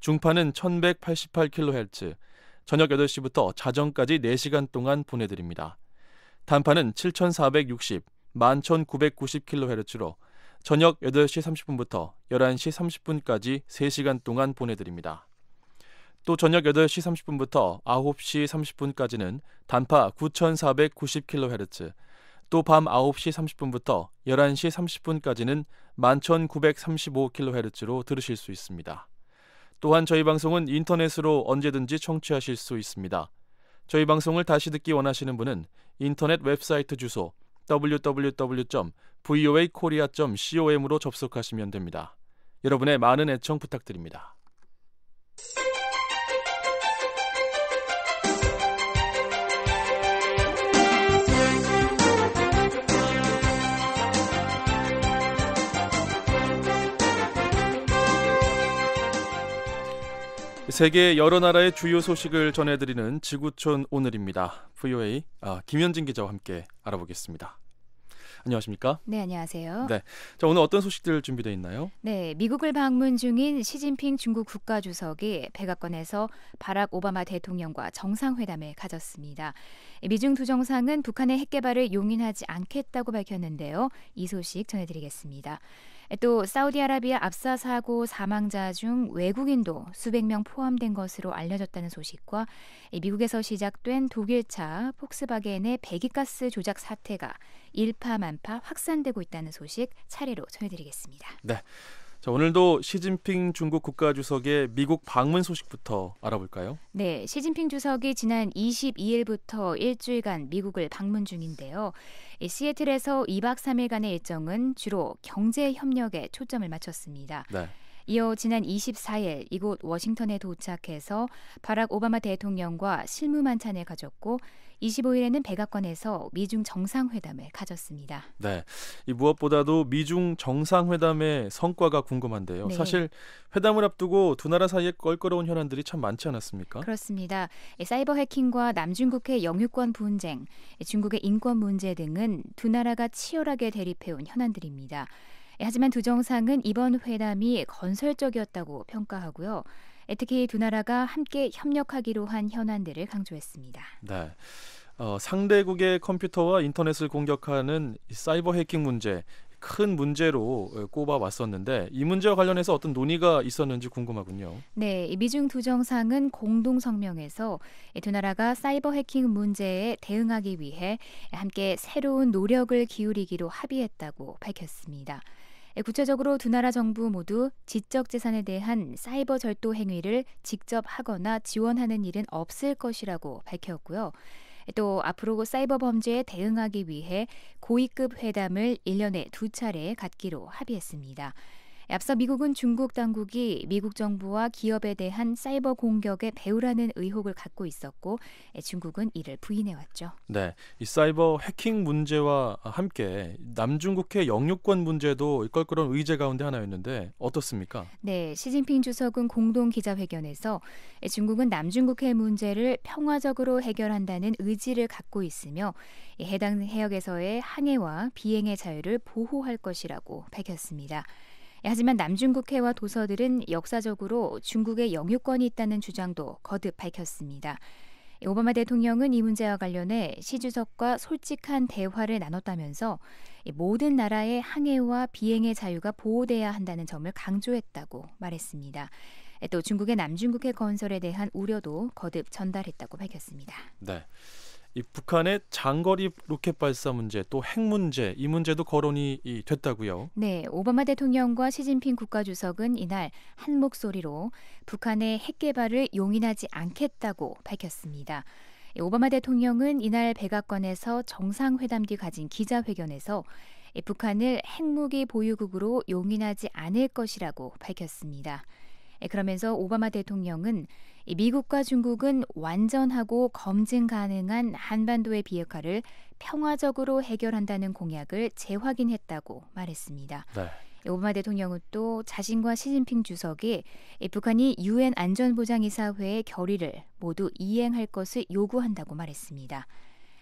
중파는 1188kHz, 저녁 8시부터 자정까지 4시간 동안 보내드립니다. 단파는 7460, 11990kHz로 저녁 8시 30분부터 11시 30분까지 3시간 동안 보내드립니다. 또 저녁 8시 30분부터 9시 30분까지는 단파 9490kHz, 또 밤 9시 30분부터 11시 30분까지는 11935kHz로 들으실 수 있습니다. 또한 저희 방송은 인터넷으로 언제든지 청취하실 수 있습니다. 저희 방송을 다시 듣기 원하시는 분은 인터넷 웹사이트 주소 www.voakorea.com으로 접속하시면 됩니다. 여러분의 많은 애청 부탁드립니다. 세계 여러 나라의 주요 소식을 전해드리는 지구촌 오늘입니다. VOA 김현진 기자와 함께 알아보겠습니다. 안녕하십니까? 네, 안녕하세요. 네, 자 오늘 어떤 소식들 준비되어 있나요? 네, 미국을 방문 중인 시진핑 중국 국가주석이 백악관에서 바락 오바마 대통령과 정상회담을 가졌습니다. 미중 두 정상은 북한의 핵 개발을 용인하지 않겠다고 밝혔는데요. 이 소식 전해드리겠습니다. 또 사우디아라비아 압사 사고 사망자 중 외국인도 수백 명 포함된 것으로 알려졌다는 소식과 미국에서 시작된 독일차 폭스바겐의 배기가스 조작 사태가 일파만파 확산되고 있다는 소식 차례로 전해드리겠습니다. 네, 자, 오늘도 시진핑 중국 국가주석의 미국 방문 소식부터 알아볼까요? 네, 시진핑 주석이 지난 22일부터 일주일간 미국을 방문 중인데요. 시애틀에서 2박 3일간의 일정은 주로 경제 협력에 초점을 맞췄습니다. 네. 이어 지난 24일 이곳 워싱턴에 도착해서 바락 오바마 대통령과 실무 만찬을 가졌고 25일에는 백악관에서 미중 정상회담을 가졌습니다. 네, 이 무엇보다도 미중 정상회담의 성과가 궁금한데요. 네. 사실 회담을 앞두고 두 나라 사이에 껄끄러운 현안들이 참 많지 않았습니까? 그렇습니다. 사이버 해킹과 남중국해 영유권 분쟁, 중국의 인권 문제 등은 두 나라가 치열하게 대립해온 현안들입니다. 하지만 두 정상은 이번 회담이 건설적이었다고 평가하고요. 특히 두 나라가 함께 협력하기로 한 현안들을 강조했습니다. 네, 상대국의 컴퓨터와 인터넷을 공격하는 사이버 해킹 문제, 큰 문제로 꼽아왔었는데 이 문제와 관련해서 어떤 논의가 있었는지 궁금하군요. 네, 미중 두 정상은 공동 성명에서 두 나라가 사이버 해킹 문제에 대응하기 위해 함께 새로운 노력을 기울이기로 합의했다고 밝혔습니다. 구체적으로 두 나라 정부 모두 지적 재산에 대한 사이버 절도 행위를 직접 하거나 지원하는 일은 없을 것이라고 밝혔고요. 또 앞으로 사이버 범죄에 대응하기 위해 고위급 회담을 1년에 2차례 갖기로 합의했습니다. 앞서 미국은 중국 당국이 미국 정부와 기업에 대한 사이버 공격에 배후라는 의혹을 갖고 있었고 중국은 이를 부인해왔죠. 네, 이 사이버 해킹 문제와 함께 남중국해 영유권 문제도 이끌거런 의제 가운데 하나였는데 어떻습니까? 네, 시진핑 주석은 공동 기자회견에서 중국은 남중국해 문제를 평화적으로 해결한다는 의지를 갖고 있으며 해당 해역에서의 항해와 비행의 자유를 보호할 것이라고 밝혔습니다. 하지만 남중국해와 도서들은 역사적으로 중국의 영유권이 있다는 주장도 거듭 밝혔습니다. 오바마 대통령은 이 문제와 관련해 시 주석과 솔직한 대화를 나눴다면서 모든 나라의 항해와 비행의 자유가 보호돼야 한다는 점을 강조했다고 말했습니다. 또 중국의 남중국해 건설에 대한 우려도 거듭 전달했다고 밝혔습니다. 네. 이 북한의 장거리 로켓 발사 문제 또 핵 문제 이 문제도 거론이 됐다고요. 네, 오바마 대통령과 시진핑 국가주석은 이날 한 목소리로 북한의 핵 개발을 용인하지 않겠다고 밝혔습니다. 오바마 대통령은 이날 백악관에서 정상회담 뒤 가진 기자회견에서 북한을 핵무기 보유국으로 용인하지 않을 것이라고 밝혔습니다. 그러면서 오바마 대통령은 미국과 중국은 완전하고 검증 가능한 한반도의 비핵화를 평화적으로 해결한다는 공약을 재확인했다고 말했습니다. 네. 오바마 대통령은 또 자신과 시진핑 주석이 북한이 유엔 안전보장이사회의 결의를 모두 이행할 것을 요구한다고 말했습니다.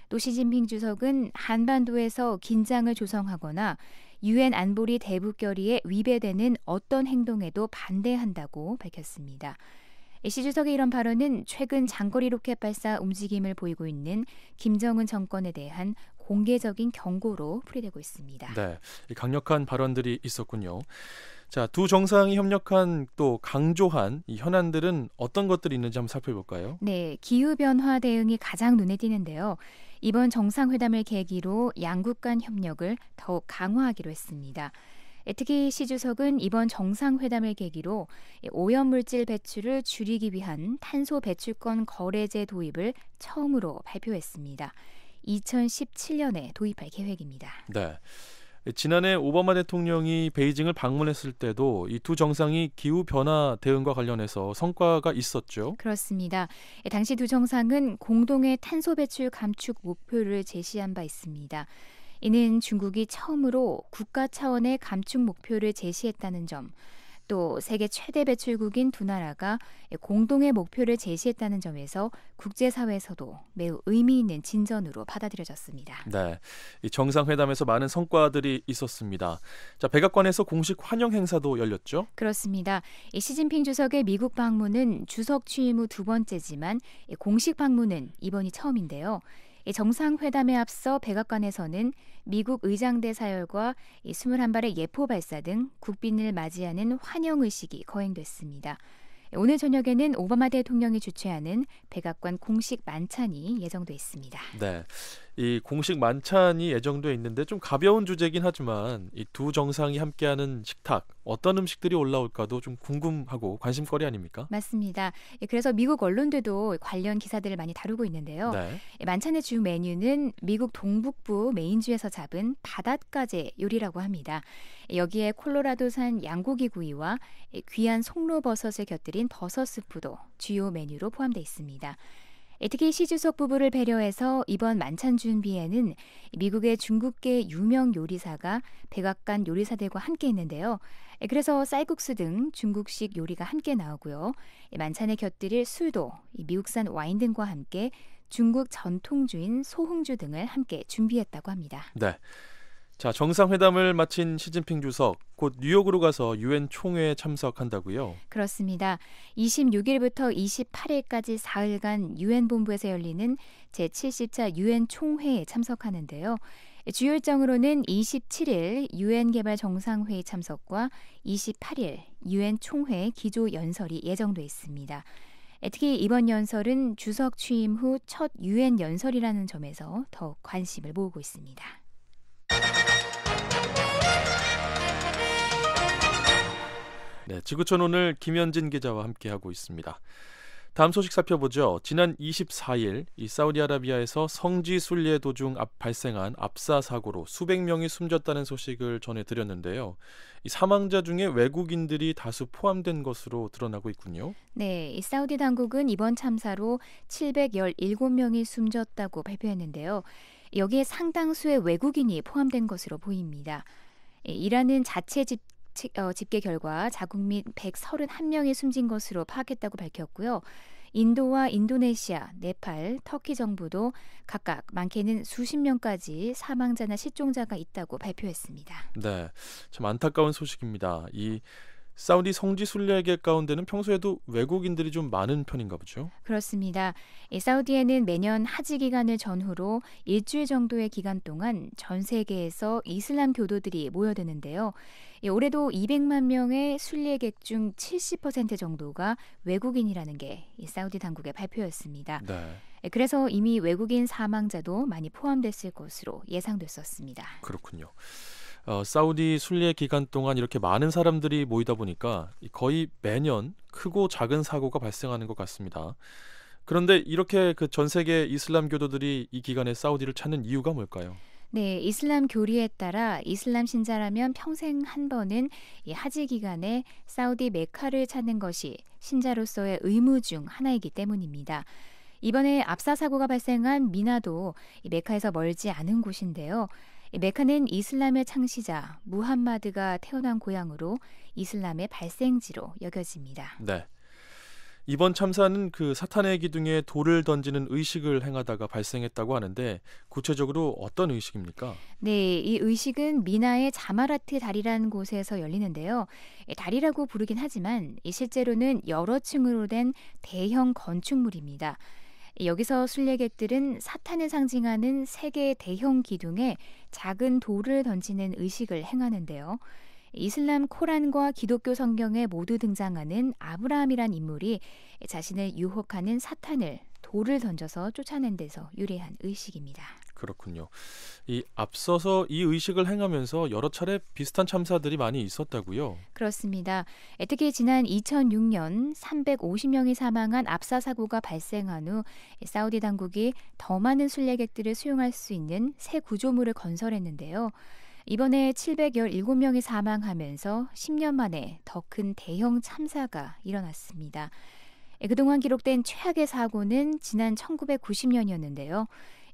또 시진핑 주석은 한반도에서 긴장을 조성하거나 유엔 안보리 대북 결의에 위배되는 어떤 행동에도 반대한다고 밝혔습니다. 시 주석의 이런 발언은 최근 장거리 로켓 발사 움직임을 보이고 있는 김정은 정권에 대한 공개적인 경고로 풀이되고 있습니다. 네, 강력한 발언들이 있었군요. 자, 두 정상이 협력한 또 강조한 이 현안들은 어떤 것들이 있는지 한번 살펴볼까요? 네, 기후변화 대응이 가장 눈에 띄는데요. 이번 정상회담을 계기로 양국 간 협력을 더욱 강화하기로 했습니다. 특히 시 주석은 이번 정상회담을 계기로 오염물질 배출을 줄이기 위한 탄소 배출권 거래제 도입을 처음으로 발표했습니다. 2017년에 도입할 계획입니다. 네. 지난해 오바마 대통령이 베이징을 방문했을 때도 이 두 정상이 기후변화 대응과 관련해서 성과가 있었죠. 그렇습니다. 당시 두 정상은 공동의 탄소 배출 감축 목표를 제시한 바 있습니다. 이는 중국이 처음으로 국가 차원의 감축 목표를 제시했다는 점, 또 세계 최대 배출국인 두 나라가 공동의 목표를 제시했다는 점에서 국제사회에서도 매우 의미 있는 진전으로 받아들여졌습니다. 네, 이 정상회담에서 많은 성과들이 있었습니다. 자, 백악관에서 공식 환영 행사도 열렸죠? 그렇습니다. 시진핑 주석의 미국 방문은 주석 취임 후 두 번째지만 공식 방문은 이번이 처음인데요. 정상회담에 앞서 백악관에서는 미국 의장대 사열과 21발의 예포 발사 등 국빈을 맞이하는 환영 의식이 거행됐습니다. 오늘 저녁에는 오바마 대통령이 주최하는 백악관 공식 만찬이 예정돼 있습니다. 네, 이 공식 만찬이 예정돼 있는데 좀 가벼운 주제긴 하지만 이 두 정상이 함께하는 식탁 어떤 음식들이 올라올까도 좀 궁금하고 관심거리 아닙니까? 맞습니다. 그래서 미국 언론들도 관련 기사들을 많이 다루고 있는데요. 네. 만찬의 주 메뉴는 미국 동북부 메인주에서 잡은 바닷가재 요리라고 합니다. 여기에 콜로라도산 양고기 구이와 귀한 송로버섯을 곁들인 버섯 스프도 주요 메뉴로 포함되어 있습니다. 특히 시 주석 부부를 배려해서 이번 만찬 준비에는 미국의 중국계 유명 요리사가 백악관 요리사들과 함께 있는데요. 그래서 쌀국수 등 중국식 요리가 함께 나오고요. 만찬에 곁들일 술도 미국산 와인 등과 함께 중국 전통주인 소흥주 등을 함께 준비했다고 합니다. 네. 자, 정상회담을 마친 시진핑 주석 곧 뉴욕으로 가서 유엔 총회에 참석한다고요? 그렇습니다. 26일부터 28일까지 4일간 유엔 본부에서 열리는 제70차 유엔 총회에 참석하는데요. 주요 일정으로는 27일 유엔 개발 정상회의 참석과 28일 유엔 총회 기조 연설이 예정돼 있습니다. 특히 이번 연설은 주석 취임 후 첫 유엔 연설이라는 점에서 더욱 관심을 모으고 있습니다. 네, 지구촌 오늘 김현진 기자와 함께하고 있습니다. 다음 소식 살펴보죠. 지난 24일 이 사우디아라비아에서 성지 순례 도중 발생한 압사 사고로 수백 명이 숨졌다는 소식을 전해드렸는데요. 이 사망자 중에 외국인들이 다수 포함된 것으로 드러나고 있군요. 네, 이 사우디 당국은 이번 참사로 717명이 숨졌다고 발표했는데요. 여기에 상당수의 외국인이 포함된 것으로 보입니다. 이란은 자체 집계 결과 자국민 131명이 숨진 것으로 파악했다고 밝혔고요. 인도와 인도네시아, 네팔, 터키 정부도 각각 많게는 수십 명까지 사망자나 실종자가 있다고 발표했습니다. 네, 참 안타까운 소식입니다. 이 사우디 성지 순례객 가운데는 평소에도 외국인들이 좀 많은 편인가 보죠? 그렇습니다. 사우디에는 매년 하지 기간을 전후로 일주일 정도의 기간 동안 전 세계에서 이슬람 교도들이 모여드는데요. 올해도 200만 명의 순례객 중 70% 정도가 외국인이라는 게 사우디 당국의 발표였습니다. 네. 그래서 이미 외국인 사망자도 많이 포함됐을 것으로 예상됐었습니다. 그렇군요. 사우디 순례 기간 동안 이렇게 많은 사람들이 모이다 보니까 거의 매년 크고 작은 사고가 발생하는 것 같습니다. 그런데 이렇게 그 전 세계 이슬람 교도들이 이 기간에 사우디를 찾는 이유가 뭘까요? 네, 이슬람 교리에 따라 이슬람 신자라면 평생 한 번은 이 하지 기간에 사우디 메카를 찾는 것이 신자로서의 의무 중 하나이기 때문입니다. 이번에 압사 사고가 발생한 미나도 이 메카에서 멀지 않은 곳인데요. 메카는 이슬람의 창시자 무함마드가 태어난 고향으로 이슬람의 발생지로 여겨집니다. 네. 이번 참사는 그 사탄의 기둥에 돌을 던지는 의식을 행하다가 발생했다고 하는데 구체적으로 어떤 의식입니까? 네, 이 의식은 미나의 자마라트 다리라는 곳에서 열리는데요. 다리라고 부르긴 하지만 실제로는 여러 층으로 된 대형 건축물입니다. 여기서 순례객들은 사탄을 상징하는 세 개의 대형 기둥에 작은 돌을 던지는 의식을 행하는데요. 이슬람 코란과 기독교 성경에 모두 등장하는 아브라함이란 인물이 자신을 유혹하는 사탄을 돌을 던져서 쫓아낸 데서 유래한 의식입니다. 그렇군요. 이 앞서서 이 의식을 행하면서 여러 차례 비슷한 참사들이 많이 있었다고요? 그렇습니다. 특히 지난 2006년 350명이 사망한 압사 사고가 발생한 후 사우디 당국이 더 많은 순례객들을 수용할 수 있는 새 구조물을 건설했는데요. 이번에 717명이 사망하면서 10년 만에 더 큰 대형 참사가 일어났습니다. 그동안 기록된 최악의 사고는 지난 1990년이었는데요.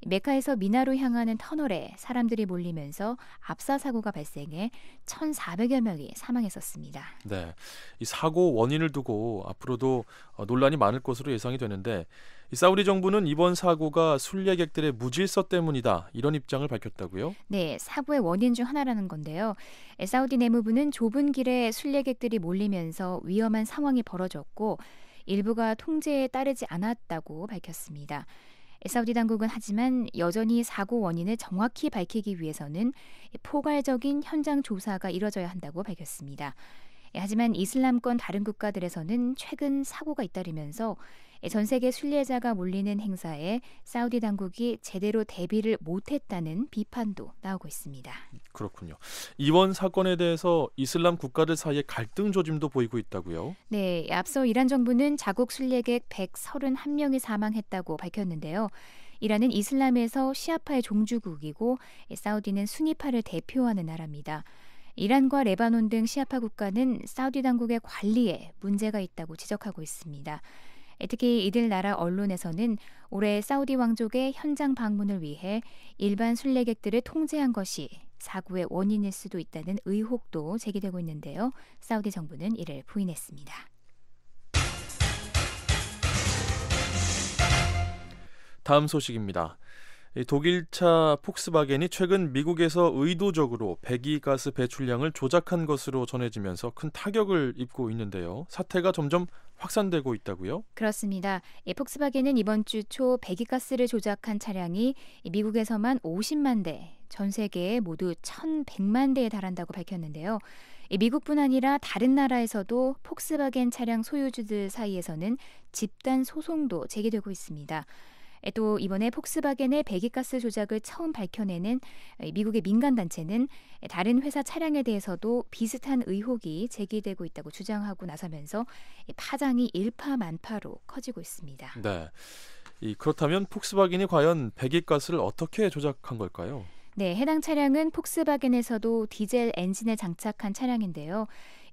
메카에서 미나로 향하는 터널에 사람들이 몰리면서 압사 사고가 발생해 1,400여 명이 사망했었습니다. 네, 이 사고 원인을 두고 앞으로도 논란이 많을 것으로 예상이 되는데 이 사우디 정부는 이번 사고가 순례객들의 무질서 때문이다 이런 입장을 밝혔다고요? 네, 사고의 원인 중 하나라는 건데요. 사우디 내무부는 좁은 길에 순례객들이 몰리면서 위험한 상황이 벌어졌고 일부가 통제에 따르지 않았다고 밝혔습니다. 사우디 당국은 하지만 여전히 사고 원인을 정확히 밝히기 위해서는 포괄적인 현장 조사가 이뤄져야 한다고 밝혔습니다. 하지만 이슬람권 다른 국가들에서는 최근 사고가 잇따르면서 전 세계 순례자가 몰리는 행사에 사우디 당국이 제대로 대비를 못했다는 비판도 나오고 있습니다. 그렇군요. 이번 사건에 대해서 이슬람 국가들 사이에 갈등 조짐도 보이고 있다고요? 네, 앞서 이란 정부는 자국 순례객 131명이 사망했다고 밝혔는데요. 이란은 이슬람에서 시아파의 종주국이고 사우디는 수니파를 대표하는 나라입니다. 이란과 레바논 등 시아파 국가는 사우디 당국의 관리에 문제가 있다고 지적하고 있습니다. 특히 이들 나라 언론에서는 올해 사우디 왕족의 현장 방문을 위해 일반 순례객들을 통제한 것이 사고의 원인일 수도 있다는 의혹도 제기되고 있는데요. 사우디 정부는 이를 부인했습니다. 다음 소식입니다. 독일차 폭스바겐이 최근 미국에서 의도적으로 배기가스 배출량을 조작한 것으로 전해지면서 큰 타격을 입고 있는데요. 사태가 점점 확산되고 있다고요? 그렇습니다. 폭스바겐은 이번 주 초 배기가스를 조작한 차량이 미국에서만 50만 대, 전 세계에 모두 1,100만 대에 달한다고 밝혔는데요. 미국뿐 아니라 다른 나라에서도 폭스바겐 차량 소유주들 사이에서는 집단 소송도 제기되고 있습니다. 또 이번에 폭스바겐의 배기가스 조작을 처음 밝혀내는 미국의 민간단체는 다른 회사 차량에 대해서도 비슷한 의혹이 제기되고 있다고 주장하고 나서면서 파장이 일파만파로 커지고 있습니다. 네, 그렇다면 폭스바겐이 과연 배기가스를 어떻게 조작한 걸까요? 네, 해당 차량은 폭스바겐에서도 디젤 엔진을 장착한 차량인데요.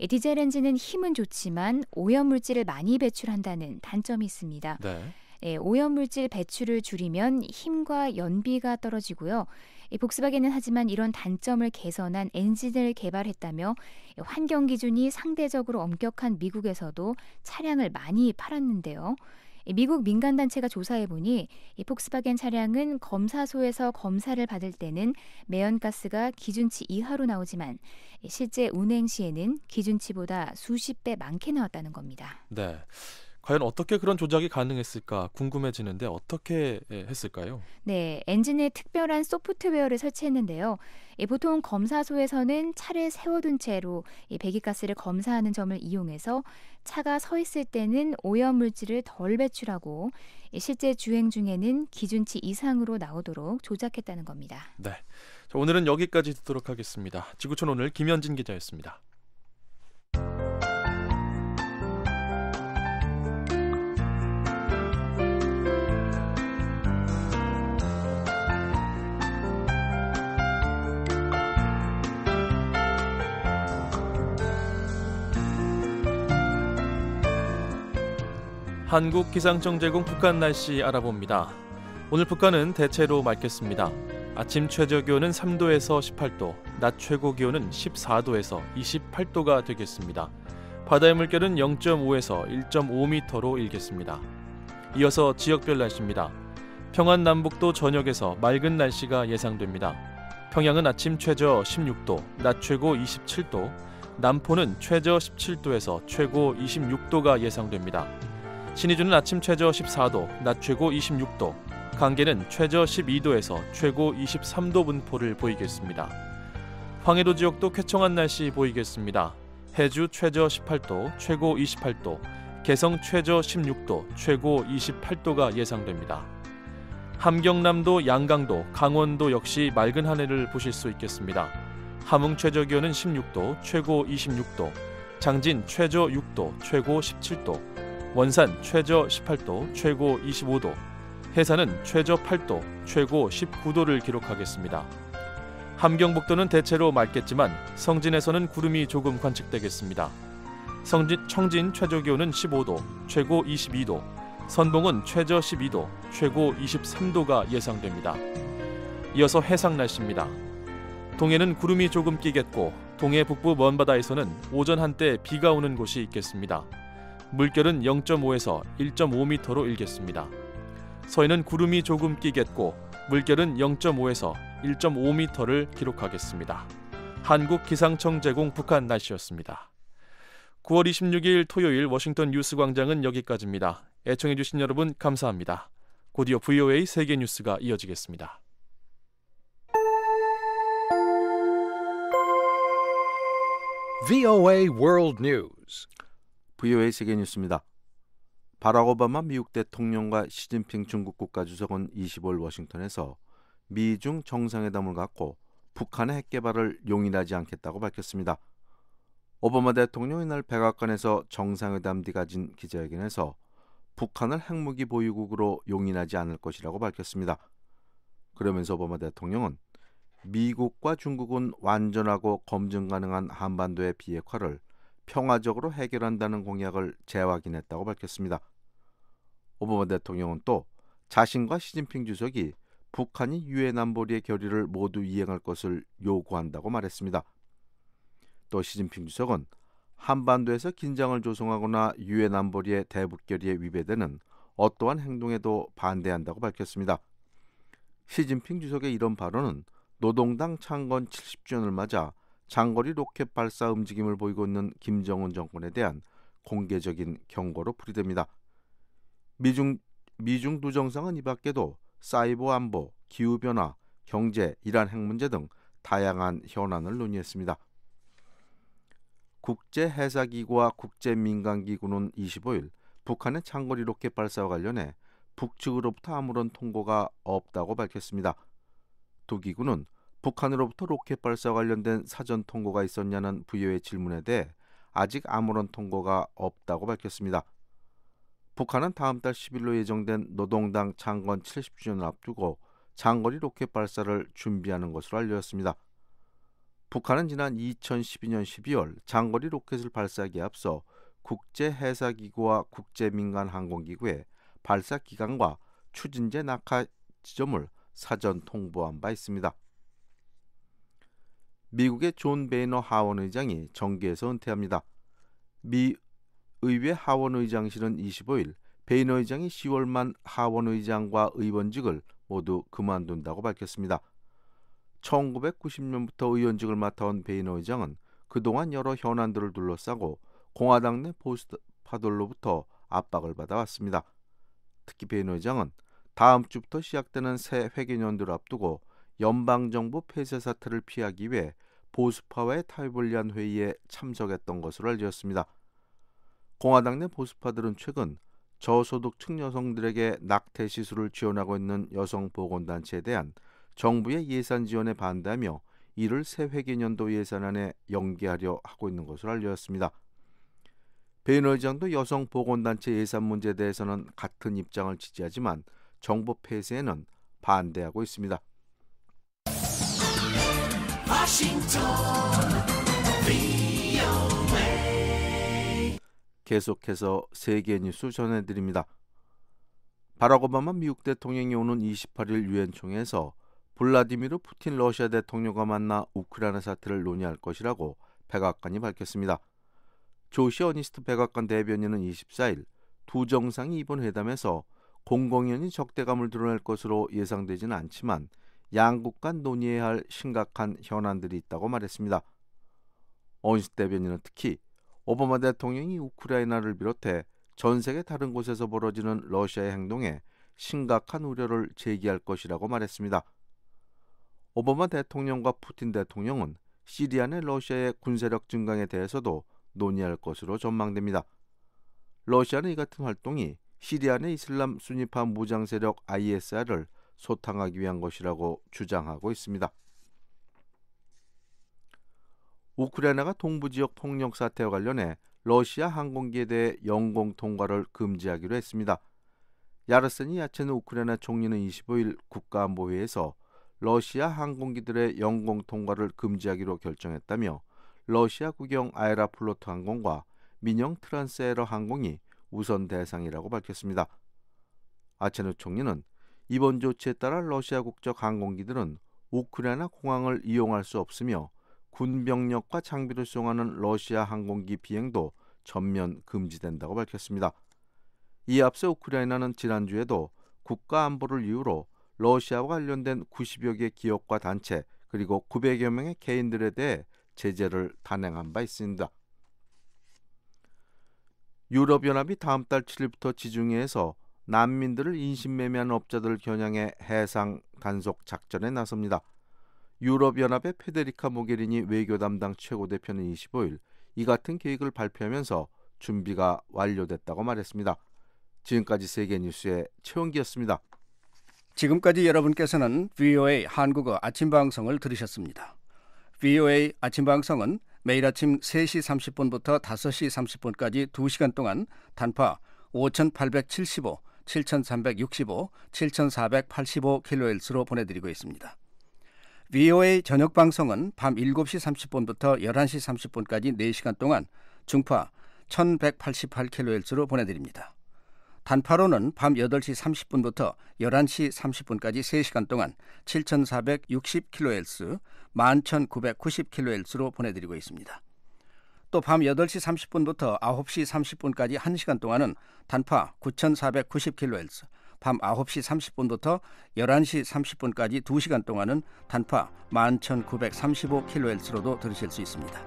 디젤 엔진은 힘은 좋지만 오염물질을 많이 배출한다는 단점이 있습니다. 네. 오염물질 배출을 줄이면 힘과 연비가 떨어지고요. 폭스바겐은 하지만 이런 단점을 개선한 엔진을 개발했다며 환경 기준이 상대적으로 엄격한 미국에서도 차량을 많이 팔았는데요. 미국 민간단체가 조사해보니 이 폭스바겐 차량은 검사소에서 검사를 받을 때는 매연가스가 기준치 이하로 나오지만 실제 운행 시에는 기준치보다 수십 배 많게 나왔다는 겁니다. 네. 과연 어떻게 그런 조작이 가능했을까 궁금해지는데 어떻게 했을까요? 네, 엔진에 특별한 소프트웨어를 설치했는데요. 보통 검사소에서는 차를 세워둔 채로 배기가스를 검사하는 점을 이용해서 차가 서 있을 때는 오염물질을 덜 배출하고 실제 주행 중에는 기준치 이상으로 나오도록 조작했다는 겁니다. 네, 자, 오늘은 여기까지 듣도록 하겠습니다. 지구촌 오늘 김현진 기자였습니다. 한국기상청 제공 북한 날씨 알아봅니다. 오늘 북한은 대체로 맑겠습니다. 아침 최저 기온은 3도에서 18도, 낮 최고 기온은 14도에서 28도가 되겠습니다. 바다의 물결은 0.5에서 1.5m로 일겠습니다. 이어서 지역별 날씨입니다. 평안 남북도 전역에서 맑은 날씨가 예상됩니다. 평양은 아침 최저 16도, 낮 최고 27도, 남포는 최저 17도에서 최고 26도가 예상됩니다. 신의주는 아침 최저 14도, 낮 최고 26도, 강계는 최저 12도에서 최고 23도 분포를 보이겠습니다. 황해도 지역도 쾌청한 날씨 보이겠습니다. 해주 최저 18도, 최고 28도, 개성 최저 16도, 최고 28도가 예상됩니다. 함경남도, 양강도, 강원도 역시 맑은 하늘을 보실 수 있겠습니다. 함흥 최저 기온은 16도, 최고 26도, 장진 최저 6도, 최고 17도, 원산 최저 18도, 최고 25도, 해산은 최저 8도, 최고 19도를 기록하겠습니다. 함경북도는 대체로 맑겠지만 성진에서는 구름이 조금 관측되겠습니다. 청진 최저 기온은 15도, 최고 22도, 선봉은 최저 12도, 최고 23도가 예상됩니다. 이어서 해상 날씨입니다. 동해는 구름이 조금 끼겠고 동해 북부 먼바다에서는 오전 한때 비가 오는 곳이 있겠습니다. 물결은 0.5에서 1.5m로 일겠습니다. 서해는 구름이 조금 끼겠고 물결은 0.5에서 1.5m를 기록하겠습니다. 한국기상청 제공 북한 날씨였습니다. 9월 26일 토요일 워싱턴 뉴스광장은 여기까지입니다. 애청해주신 여러분 감사합니다. 곧이어 VOA 세계뉴스가 이어지겠습니다. VOA World News. VOA 세계뉴스입니다. 바락 오바마 미국 대통령과 시진핑 중국 국가주석은 25일 워싱턴에서 미중 정상회담을 갖고 북한의 핵개발을 용인하지 않겠다고 밝혔습니다. 오바마 대통령이 이날 백악관에서 정상회담 뒤 가진 기자회견에서 북한을 핵무기 보유국으로 용인하지 않을 것이라고 밝혔습니다. 그러면서 오바마 대통령은 미국과 중국은 완전하고 검증 가능한 한반도의 비핵화를 평화적으로 해결한다는 공약을 재확인했다고 밝혔습니다. 오바마 대통령은 또 자신과 시진핑 주석이 북한이 유엔 안보리의 결의를 모두 이행할 것을 요구한다고 말했습니다. 또 시진핑 주석은 한반도에서 긴장을 조성하거나 유엔 안보리의 대북 결의에 위배되는 어떠한 행동에도 반대한다고 밝혔습니다. 시진핑 주석의 이런 발언은 노동당 창건 70주년을 맞아 장거리 로켓 발사 움직임을 보이고 있는 김정은 정권에 대한 공개적인 경고로 풀이됩니다. 미중 두 정상은 이 밖에도 사이버 안보, 기후변화, 경제, 이란 핵 문제 등 다양한 현안을 논의했습니다. 국제해사기구와 국제민간기구는 25일 북한의 장거리 로켓 발사와 관련해 북측으로부터 아무런 통보가 없다고 밝혔습니다. 두 기구는 북한으로부터 로켓 발사와 관련된 사전 통보가 있었냐는 VOA의 질문에 대해 아직 아무런 통보가 없다고 밝혔습니다. 북한은 다음 달 10일로 예정된 노동당 창건 70주년을 앞두고 장거리 로켓 발사를 준비하는 것으로 알려졌습니다. 북한은 지난 2012년 12월 장거리 로켓을 발사하기에 앞서 국제해사기구와 국제민간항공기구에 발사 기간과 추진제 낙하 지점을 사전 통보한 바 있습니다. 미국의 존 베이너 하원 의장이 정계에서 은퇴합니다. 미 의회 하원 의장실은 25일 베이너 의장이 10월 만 하원 의장과 의원직을 모두 그만둔다고 밝혔습니다. 1990년부터 의원직을 맡아온 베이너 의장은 그동안 여러 현안들을 둘러싸고 공화당 내 보수파들로부터 압박을 받아왔습니다. 특히 베이너 의장은 다음 주부터 시작되는 새 회계연도를 앞두고 연방정부 폐쇄 사태를 피하기 위해 보수파와의 타협을 위한 회의에 참석했던 것으로 알려졌습니다. 공화당 내 보수파들은 최근 저소득층 여성들에게 낙태 시술을 지원하고 있는 여성보건단체에 대한 정부의 예산 지원에 반대하며 이를 새 회계연도 예산안에 연계하려 하고 있는 것으로 알려졌습니다. 베이너 의장도 여성보건단체 예산 문제에 대해서는 같은 입장을 지지하지만 정부 폐쇄에는 반대하고 있습니다. 계속해서 세계 뉴스 전해드립니다. 바락 오바마 미국 대통령이 오는 28일 유엔 총회에서 블라디미르 푸틴 러시아 대통령과 만나 우크라이나 사태를 논의할 것이라고 백악관이 밝혔습니다. 조시 어니스트 백악관 대변인은 24일 두 정상이 이번 회담에서 공공연히 적대감을 드러낼 것으로 예상되지는 않지만 양국 간 논의해야 할 심각한 현안들이 있다고 말했습니다. 어니스트 대변인은 특히 오바마 대통령이 우크라이나를 비롯해 전 세계 다른 곳에서 벌어지는 러시아의 행동에 심각한 우려를 제기할 것이라고 말했습니다. 오바마 대통령과 푸틴 대통령은 시리아 내 러시아의 군사력 증강에 대해서도 논의할 것으로 전망됩니다. 러시아는 이 같은 활동이 시리아 내 이슬람 순위파 무장 세력 ISR을 소탕하기 위한 것이라고 주장하고 있습니다. 우크라이나가 동부 지역 폭력 사태와 관련해 러시아 항공기에 대해 영공 통과를 금지하기로 했습니다. 야르세니 야체누 우크라이나 총리는 25일 국가안보회의에서 러시아 항공기들의 영공 통과를 금지하기로 결정했다며 러시아 국영 아에라플로트 항공과 민영 트란스에러 항공이 우선 대상이라고 밝혔습니다. 아체누 총리는 이번 조치에 따라 러시아 국적 항공기들은 우크라이나 공항을 이용할 수 없으며 군병력과 장비를 수용하는 러시아 항공기 비행도 전면 금지된다고 밝혔습니다. 이에 앞서 우크라이나는 지난주에도 국가안보를 이유로 러시아와 관련된 90여 개 기업과 단체 그리고 900여 명의 개인들에 대해 제재를 단행한 바 있습니다. 유럽연합이 다음 달 7일부터 지중해에서 난민들을 인신매매하는 업자들을 겨냥해 해상 단속 작전에 나섭니다. 유럽연합의 페데리카 모게리니 외교 담당 최고대표는 25일 이 같은 계획을 발표하면서 준비가 완료됐다고 말했습니다. 지금까지 세계뉴스의 최원기였습니다. 지금까지 여러분께서는 VOA 한국어 아침방송을 들으셨습니다. VOA 아침방송은 매일 아침 3시 30분부터 5시 30분까지 2시간 동안 단파 5875, 7365, 7485kHz로 보내드리고 있습니다. VOA 저녁 방송은 밤 7시 30분부터 11시 30분까지 4시간 동안 중파 1188kHz로 보내드립니다. 단파로는 밤 8시 30분부터 11시 30분까지 3시간 동안 7460kHz, 11990kHz로 보내드리고 있습니다. 또 밤 8시 30분부터 9시 30분까지 1시간 동안은 단파 9490kHz, 밤 9시 30분부터 11시 30분까지 2시간 동안은 단파 11935kHz로도 들으실 수 있습니다.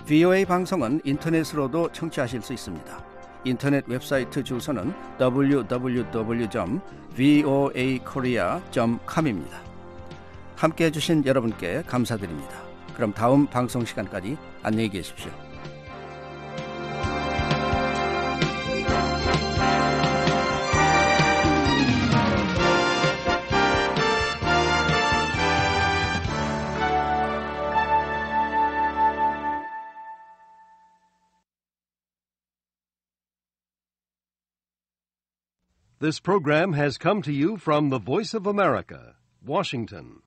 VOA 방송은 인터넷으로도 청취하실 수 있습니다. 인터넷 웹사이트 주소는 www.voakorea.com입니다. 함께해 주신 여러분께 감사드립니다. 그럼 다음 방송 시간까지 안녕히 계십시오. This program has come to you from the Voice of America, Washington.